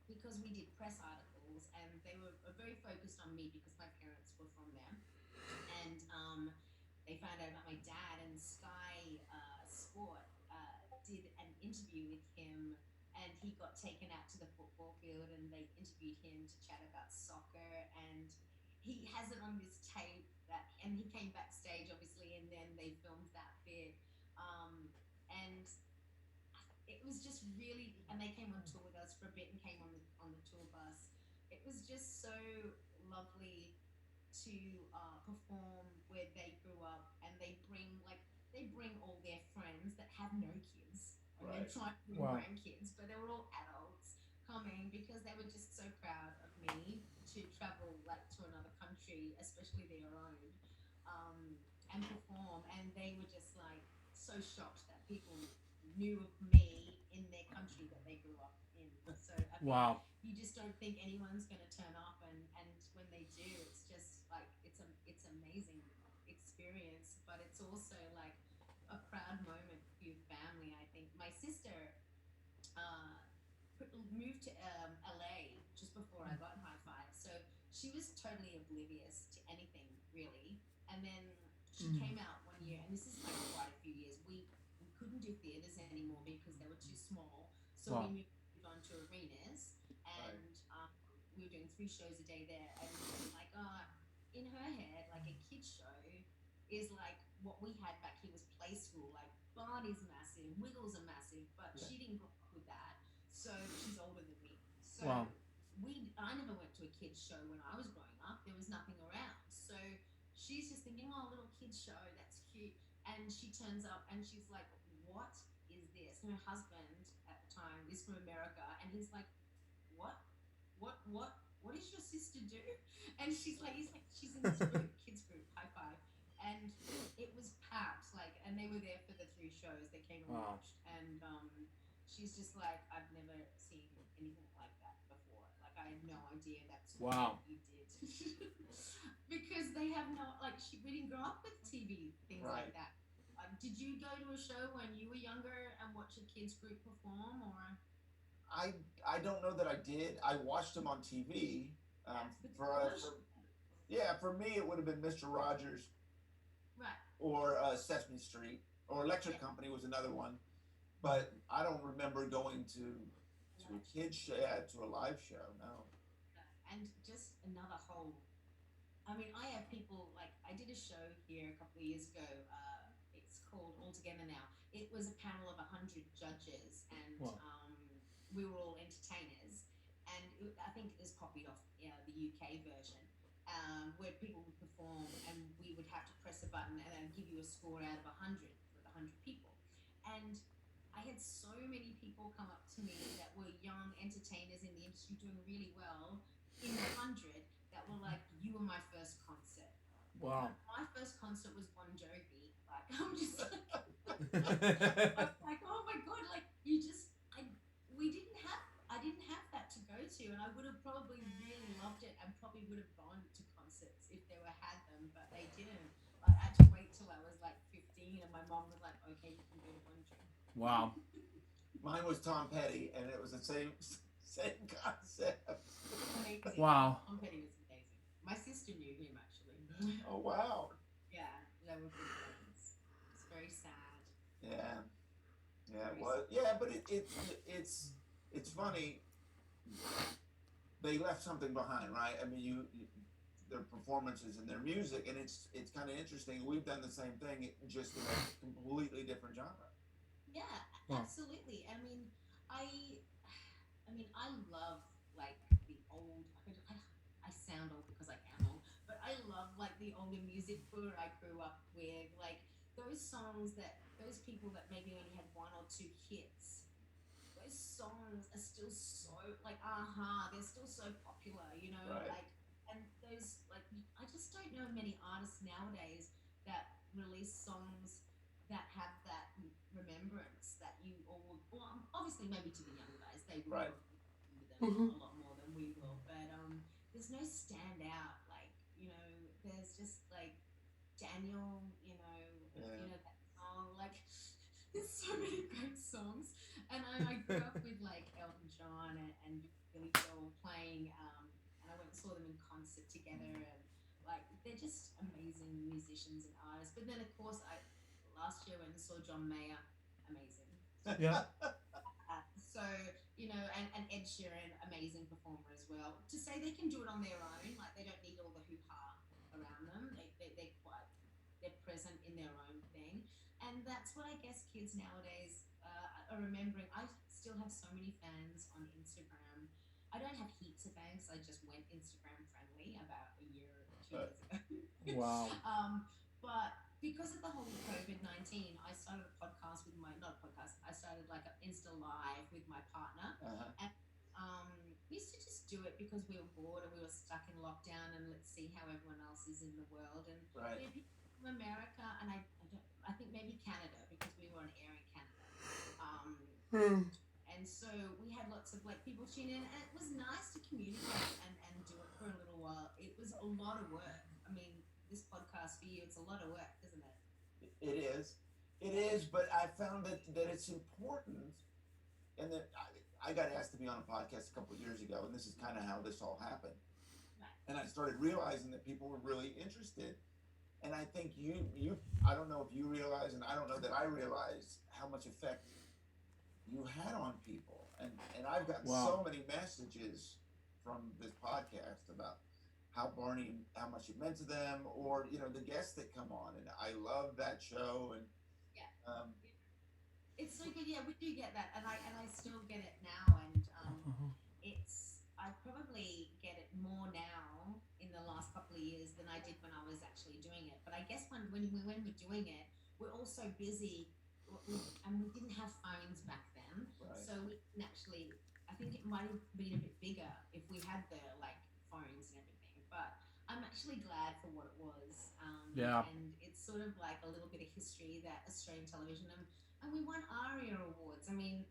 because we did press articles, and they were very focused on me because my parents were from there, and they found out about my dad, and Sky Sport did an interview with him, and he got taken out to the football field, and they interviewed him to chat about soccer, and he has it on this tape and he came backstage obviously, and then they filmed that bit, and it was just really, and they came on tour with us for a bit and came on the tour bus, was just so lovely to perform where they grew up, and they bring all their friends that have no kids, and they
Right.
try to bring
Wow.
grandkids, but they were all adults coming because they were just so proud of me to travel like to another country, especially their own, and perform. And they were just like so shocked that people knew of me in their country that they grew up in. So I think
Wow.
you just don't think anyone's going to turn up, and when they do, it's just like it's amazing experience, but it's also like a proud moment for your family. I think my sister uh, moved to LA just before I got Hi-5, so she was totally oblivious to anything really. And then she
Mm.
came out one year, and this is like quite a few years. We couldn't do theaters anymore because they were too small, so we
Wow.
moved on to arenas,
Right.
and we were doing 3 shows a day there. And like, in her head, like a kid's show is like what we had back here was play school. Like Barney's massive, Wiggles are massive, but
Yeah.
she didn't grow up with that. So she's older than me. So
Wow.
I never went to a kids show when I was growing up. There was nothing around. So she's just thinking, oh, little kids show, that's cute. And she turns up and she's like, what is this? And her husband at the time is from America, and he's like, what? What does your sister do? And she's in this group, kids group, Hi-5. And it was packed, like, and they were there for the 3 shows. They came and
Wow.
watched, and she's just like, I've never seen anything like that before. Like, I had no idea that's
Wow.
what you did. Because they have no, like, we didn't grow up with TV, things
Right.
like that. Did you go to a show when you were younger and watch a kids group perform, or?
I don't know that I did. I watched them on TV.
But
For me, it would have been Mr. Rogers
right.
or Sesame Street or Electric Company was another one. But I don't remember going to a kids show, to a live show. No.
And just another whole. I mean, I have people like I did a show here a couple of years ago. It's called All Together Now. It was a panel of 100 judges, and
Wow.
we were all entertainers. And I think it was copied off the UK version, where people would perform, and we would have to press a button and then give you a score out of 100 for the 100 people. And I had so many people come up to me that were young entertainers in the industry doing really well in the 100 that were like, you were my first concert.
Wow.
My first concert was Bon Jovi. Like, I'm just like, I was like, oh my God, like, I didn't have that to go to, and I would have probably really loved it and probably would have gone to concerts if they had them, but they didn't. Like, I had to wait till I was like 15, and my mom was like, okay, you can go to Bon Jovi.
Wow.
Mine was Tom Petty, and it was the same concept.
Amazing.
Wow.
Tom Petty was amazing. My sister knew him actually.
Oh wow.
Yeah, they were good friends. It's very sad.
Yeah. Yeah. Well. Yeah, but it's funny. They left something behind, right? I mean, their performances and their music, and it's kind of interesting. We've done the same thing, just in a completely different genre.
Yeah,
Wow.
absolutely. I love like the old. I sound old because I am old, but I love like the older music that I grew up with, like those songs that those people that maybe only had one or two hits. Those songs are still so like they're still so popular, you know,
Right.
like and those like I just don't know many artists nowadays that release songs that have that remembrance that you all well obviously maybe to the young guys they will
Right.
remember them a lot more than we will, but there's no standout like you know there's just like Daniel,
Yeah.
that song like there's so many great songs, and I grew up with like Elton John and Billy Joel playing, and I went and saw them in concert together, and like they're just amazing musicians and artists. But then of course I last year went and saw John Mayer, amazing.
Yeah.
So and Ed Sheeran, amazing performer as well. To say they can do it on their own, like they don't need all the hoo ha around them. They're present in their own thing, and that's what I guess kids nowadays are remembering. I still have so many fans on Instagram. I don't have heaps pizza banks. I just went Instagram friendly about a year or 2 years ago.
Wow.
But because of the whole COVID-19, I started a podcast with not a podcast, I started like an Insta Live with my partner. And we used to just do it because we were bored and we were stuck in lockdown, and let's see how everyone else is in the world. And we had people from America, and I think maybe Canada, because we were on air in Canada. And so we had lots of like people tune in, and it was nice to communicate and do it for a little while. It was a lot of work. I mean, this podcast for you, it's a lot of work, isn't it?
It is, but I found that it's important, and that I got asked to be on a podcast a couple of years ago, and this is kind of how this all happened.
Right.
And I started realizing that people were really interested, and I think I don't know if you realize, and I don't know that I realized how much effect you had on people, and I've gotten so many messages from this podcast about how much it meant to them, or the guests that come on, and I love that show. And
it's so good. Yeah, we do get that, and I still get it now, and I probably get it more now in the last couple of years than I did when I was actually doing it. But I guess when we're doing it, we're all so busy, and we didn't have phones back then, so we can actually. I think it might have been a bit bigger if we had the like phones and everything. But I'm actually glad for what it was. And it's sort of like a little bit of history that Australian television, and we won ARIA awards. I mean,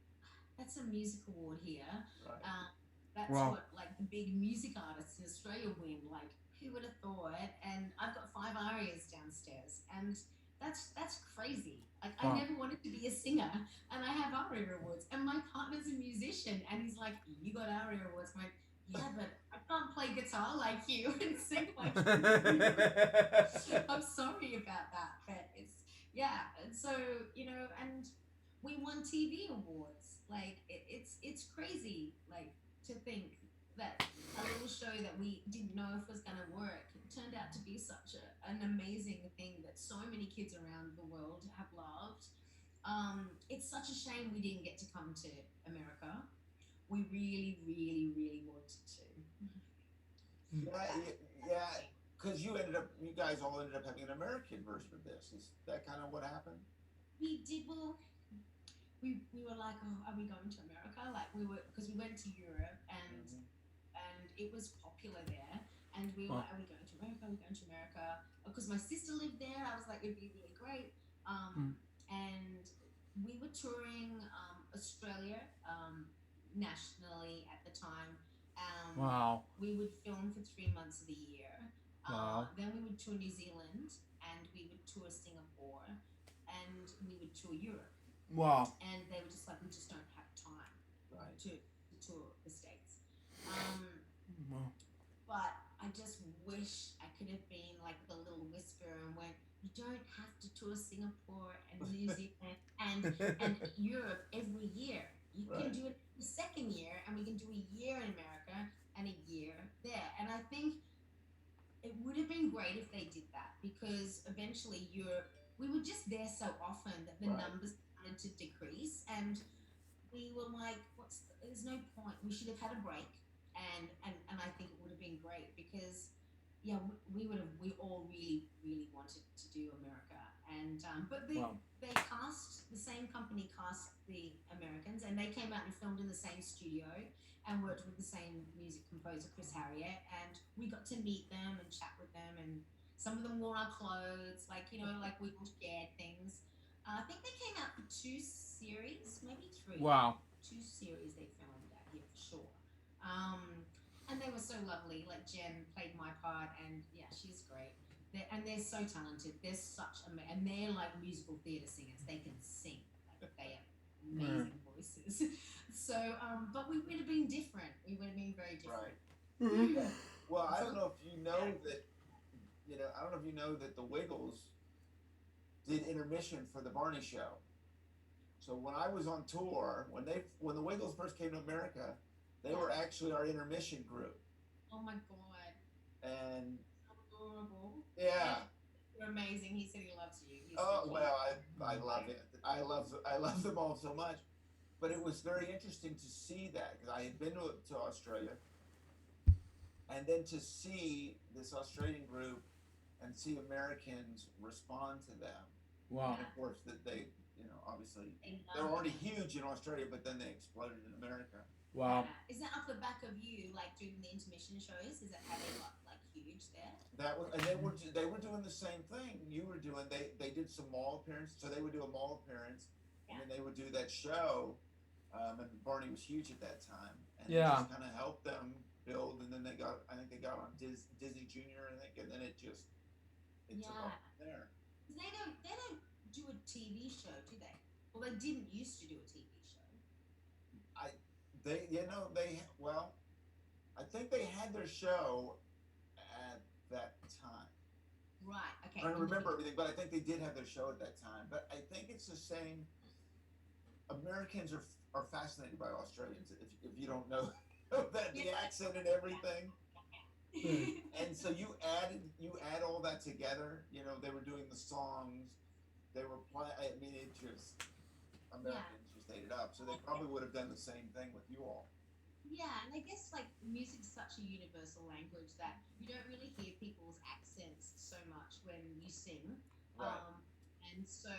that's a music award here. That's what like the big music artists in Australia win. Like, who would have thought? And I've got 5 ARIAs downstairs, and that's crazy. Like, I never wanted to be a singer, and I have ARIA awards, and my partner's a musician, and he's like, "You got ARIA awards." I'm like, "Yeah, but I can't play guitar like you and sing like you." I'm sorry about that, but and so and we won TV awards. Like, it's crazy, like, to think that a little show that we didn't know if was going to work turned out to be such an amazing thing that so many kids around the world have loved. It's such a shame we didn't get to come to America. We really, really, really wanted to.
Yeah, because you guys all ended up having an American version of this. Is that kind of what happened?
We did. Well, we were like, "Oh, are we going to America?" Like, because we went to Europe, and it was popular there, and we were like, "Are we going to America? Are we going to America?" Because my sister lived there. I was like, it'd be really great. And we were touring Australia nationally at the time. We would film for 3 months of the year. Then we would tour New Zealand, and we would tour Singapore, and we would tour Europe. And they were just like, we just don't have time to tour the States. But I just wish I could have been like the little whisperer and went, "You don't have to tour Singapore and New Zealand and Europe every year. You can do it the second year, and we can do a year in America and a year there." And I think it would have been great if they did that, because eventually we were just there so often that the numbers started to decrease, and we were like, there's no point. We should have had a break, and I think it would have been great, because we all really, really wanted to do America. And but the same company cast the Americans, and they came out and filmed in the same studio and worked with the same music composer, Chris Harriet, and we got to meet them and chat with them, and some of them wore our clothes, like we all shared things. I think they came out for 2 series, maybe 3. 2 series they filmed out here for sure. And they were so lovely. Like, Jen played my part, and she's great. They're so talented. They're and they're like musical theater singers. They can sing. Like, they have amazing voices. So, but we would have been different. We would have been very different.
Right. Well, I don't know if you know that. I don't know if you know that the Wiggles did intermission for the Barney Show. So when I was on tour, when the Wiggles first came to America, they were actually our intermission group.
Oh my God.
And
adorable.
Yeah.
You're amazing. He said he loves you.
I love it. I love them all so much. But it was very interesting to see that, because I had been to Australia, and then to see this Australian group and see Americans respond to them.
Wow.
And of course, that they, obviously
They
they're
love
already
it.
huge in Australia, but then they exploded in America.
Wow.
Is that off the back of you, like doing the intermission shows? Is that how they got like huge there?
That was, and they were doing the same thing you were doing. They did some mall appearances, so they would do a mall appearance, and then they would do that show. And Barney was huge at that time, and it
Yeah.
just kind of helped them build. And then I think they got on Disney Junior, I think, and then it took off from there.
They don't do a TV show, do they? Well, they didn't used to do a TV show.
I think they had their show at that time.
Right. Okay.
I don't remember everything, but I think they did have their show at that time. But I think it's the same. Americans are fascinated by Australians. If you don't know that, the accent and everything. And so you add all that together. They were doing the songs, they were playing. I mean, it just Americans just ate it up. So they probably would have done the same thing with you all.
Yeah, and I guess like music's such a universal language that you don't really hear people's accents so much when you sing.
Right.
And so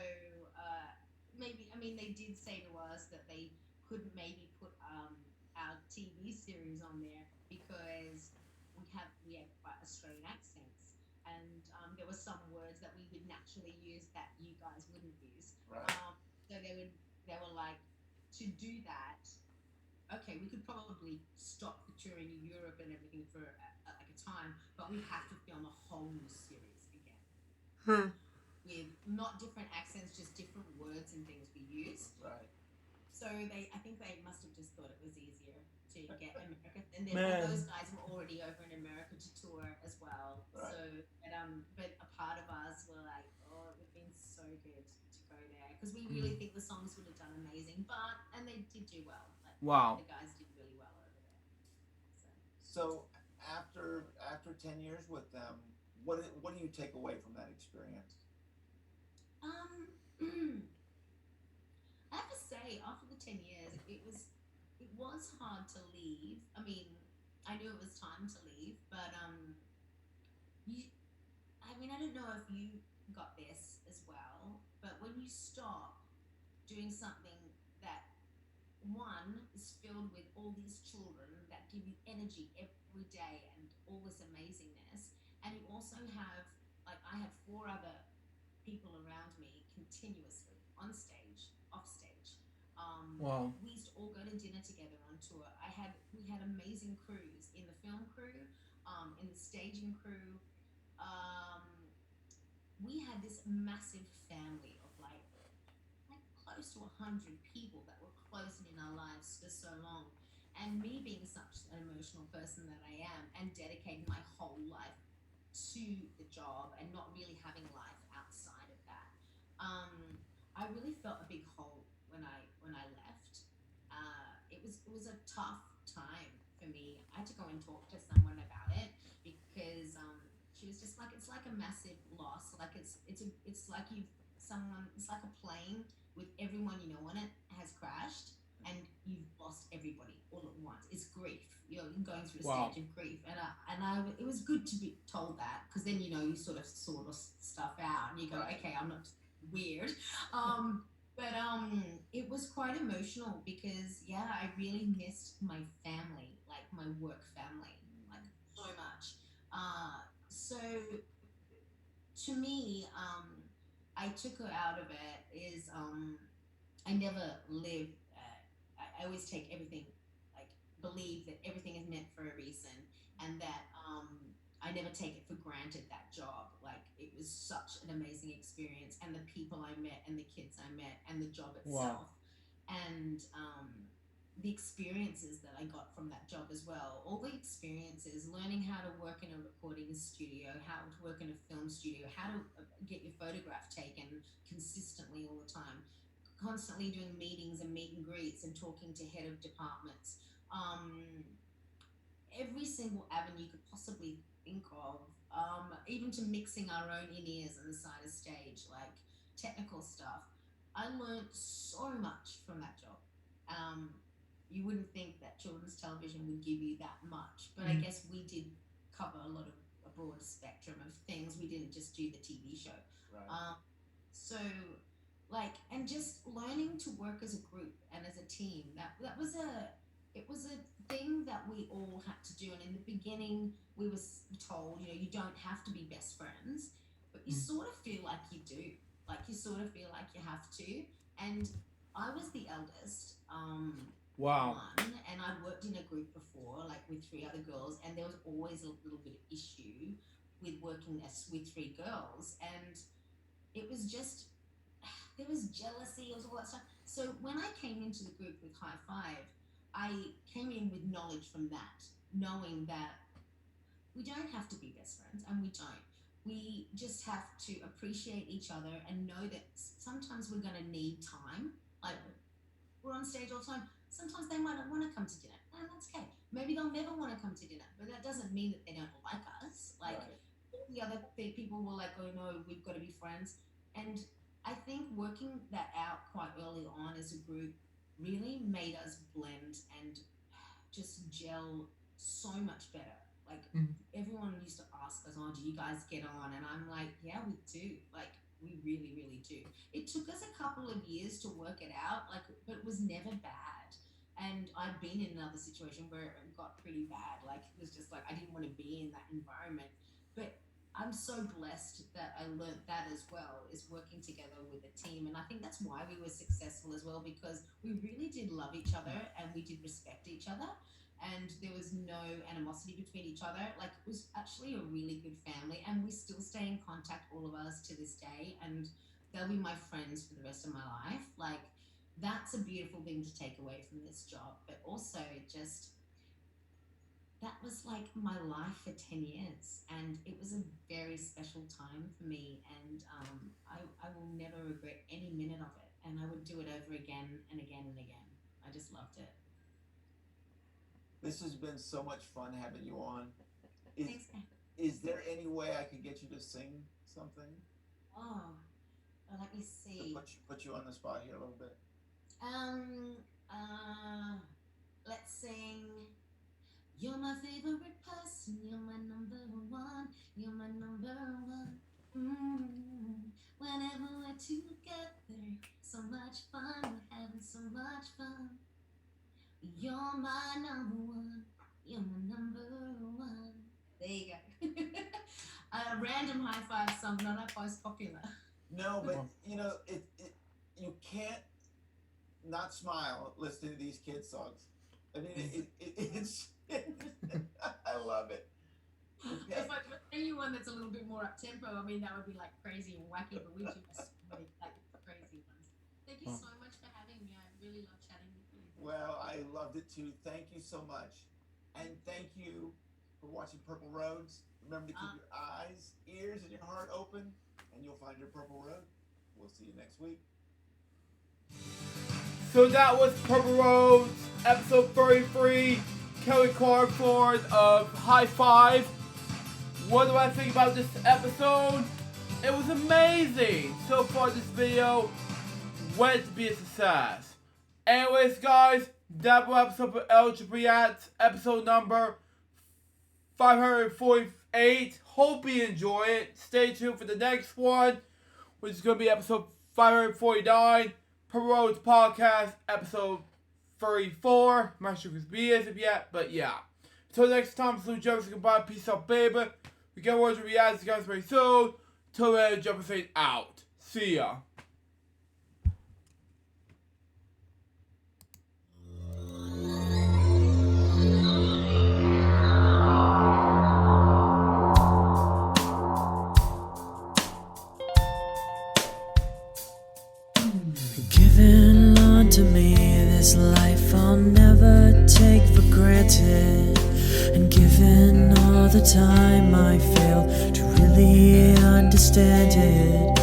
maybe, I mean, they did say to us that they couldn't maybe put our TV series on there because we have quite Australian accents, and there were some words that we would naturally use that you guys wouldn't use.
Right.
So they were like, to do that, okay, we could probably stop the touring in Europe and everything for like a time, but we have to film a whole new series again. With not different accents, just different words and things we use.
Right.
So I think they must have just thought it was easier to get America, and then those guys were already over in America to tour as well.
Right.
So, but a part of us were like, oh, it would have been so good to go there because we really think the songs would have done amazing, and they did do well.
Wow.
The guys did really well over there.
So after 10 years with them, what do you take away from that experience?
I have to say, after the 10 years, it was hard to leave. I mean, I knew it was time to leave, but I don't know if you got this as well, but when you stop doing something that one is filled with all these children that give you energy every day and all this amazingness, and you also have, like, I have 4 other people around me continuously on stage, off stage.
Wow.
We used to all go to dinner together on tour. We had amazing crews in the film crew, in the staging crew. We had this massive family of like close to 100 people that were close in our lives for so long. And me being such an emotional person that I am, and dedicating my whole life to the job and not really having life outside of that, I really felt a big hole when I left. It was a tough time for me. I had to go and talk to someone about it because she was just like, it's like a massive loss. Like it's like it's like a plane with everyone you know on it has crashed, and you've lost everybody all at once. It's grief. You're going through a stage of grief, it was good to be told that, because then you sort of stuff out, and you go, okay, I'm not weird. But it was quite emotional because I really missed my family, like my work family, like so much. So to me, I took her out of it is I never live. I always take everything, like, believe that everything is meant for a reason, and that I never take it for granted, that job. Like, it was such an amazing experience, and the people I met, and the kids I met, and the job itself, and the experiences that I got from that job as well. All the experiences, learning how to work in a recording studio, how to work in a film studio, how to get your photograph taken consistently all the time, constantly doing meetings and meet and greets and talking to head of departments. Every single avenue you could possibly think of, even to mixing our own in-ears on the side of stage, like technical stuff. I learned so much from that job. You wouldn't think that children's television would give you that much, but I guess we did cover a broad spectrum of things. We didn't just do the TV show.
Right.
So like, and just learning to work as a group and as a team, that was a thing that we all had to do. And in the beginning we were told, you know, you don't have to be best friends, but you sort of feel like you do. Like, you sort of feel like you have to. And I was the eldest.
Wow.
One, and I'd worked in a group before, like with 3 other girls, and there was always a little bit of issue with working with 3 girls, and it was just, there was jealousy, it was all that stuff. So when I came into the group with Hi-5, I came in with knowledge from that, knowing that we don't have to be best friends, and we don't. We just have to appreciate each other and know that sometimes we're going to need time. Like, we're on stage all the time. Sometimes they might not want to come to dinner, and that's okay. Maybe they'll never want to come to dinner, but that doesn't mean that they don't like us. Like, the other people were like, oh no, we've got to be friends. And I think working that out quite early on as a group really made us blend and just gel so much better. Like, everyone used to ask us, oh, do you guys get on? And I'm like, yeah, we do. Like, we really, really do. It took us a couple of years to work it out, like, but it was never bad. And I've been in another situation where it got pretty bad. Like, it was just like, I didn't want to be in that environment. But I'm so blessed that I learned that as well, is working together with a team. And I think that's why we were successful as well, because we really did love each other and we did respect each other. And there was no animosity between each other. Like, it was actually a really good family, and we still stay in contact, all of us, to this day, and they'll be my friends for the rest of my life. Like, that's a beautiful thing to take away from this job. But also, just, that was like my life for 10 years, and it was a very special time for me, and I will never regret any minute of it, and I would do it over again and again and again. I just loved it.
This has been so much fun having you on.
Thanks.
Is there any way I could get you to sing something?
Oh, well, let me see.
Put you on the spot here a little bit.
Let's sing. You're my favorite person. You're my number one. You're my number one. Whenever we're together, so much fun. We're having so much fun. You're my number one. You're my number one. There you go. A random Hi-5 song, not our most popular.
No, but you know, you can't not smile listening to these kids' songs. I mean, it's I love it.
If I tell you one that's a little bit more up tempo, I mean, that would be like crazy and wacky, but we do like crazy ones. Thank you so much for having me. I really love chatting with you.
Well, I loved it too. Thank you so much. And thank you for watching Purple Roads. Remember to keep your eyes, ears, and your heart open, and you'll find your purple road. We'll see you next week.
So that was Purple Roads, episode 33, Kellie Crawford of Hi-5. What do I think about this episode? It was amazing. So far this video went to be a success. Anyways guys, that was episode of LJPCBM, episode number 548. Hope you enjoy it. Stay tuned for the next one, which is going to be episode 549. Purple Roads Podcast, episode 34. I'm not sure if it's B as of yet, but yeah. Until next time, salute Jefferson, goodbye, peace out, baby. We get words to react to guys very soon. Till then, Jefferson out. See ya.
Given unto me this life I'll never take for granted, and given all the time I failed to really understand it,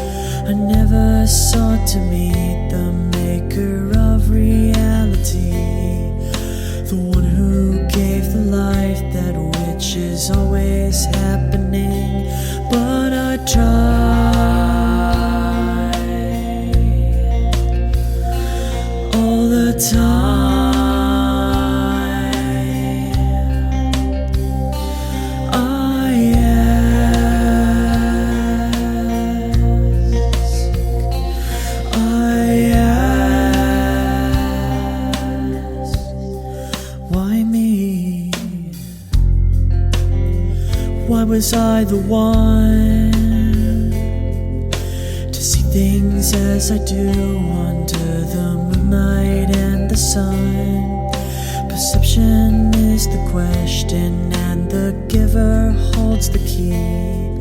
I never sought to meet the maker of reality, the one who gave the life that which is always happening, but I tried all the time. Why was I the one to see things as I do under the moonlight and the sun? Perception is the question, and the giver holds the key.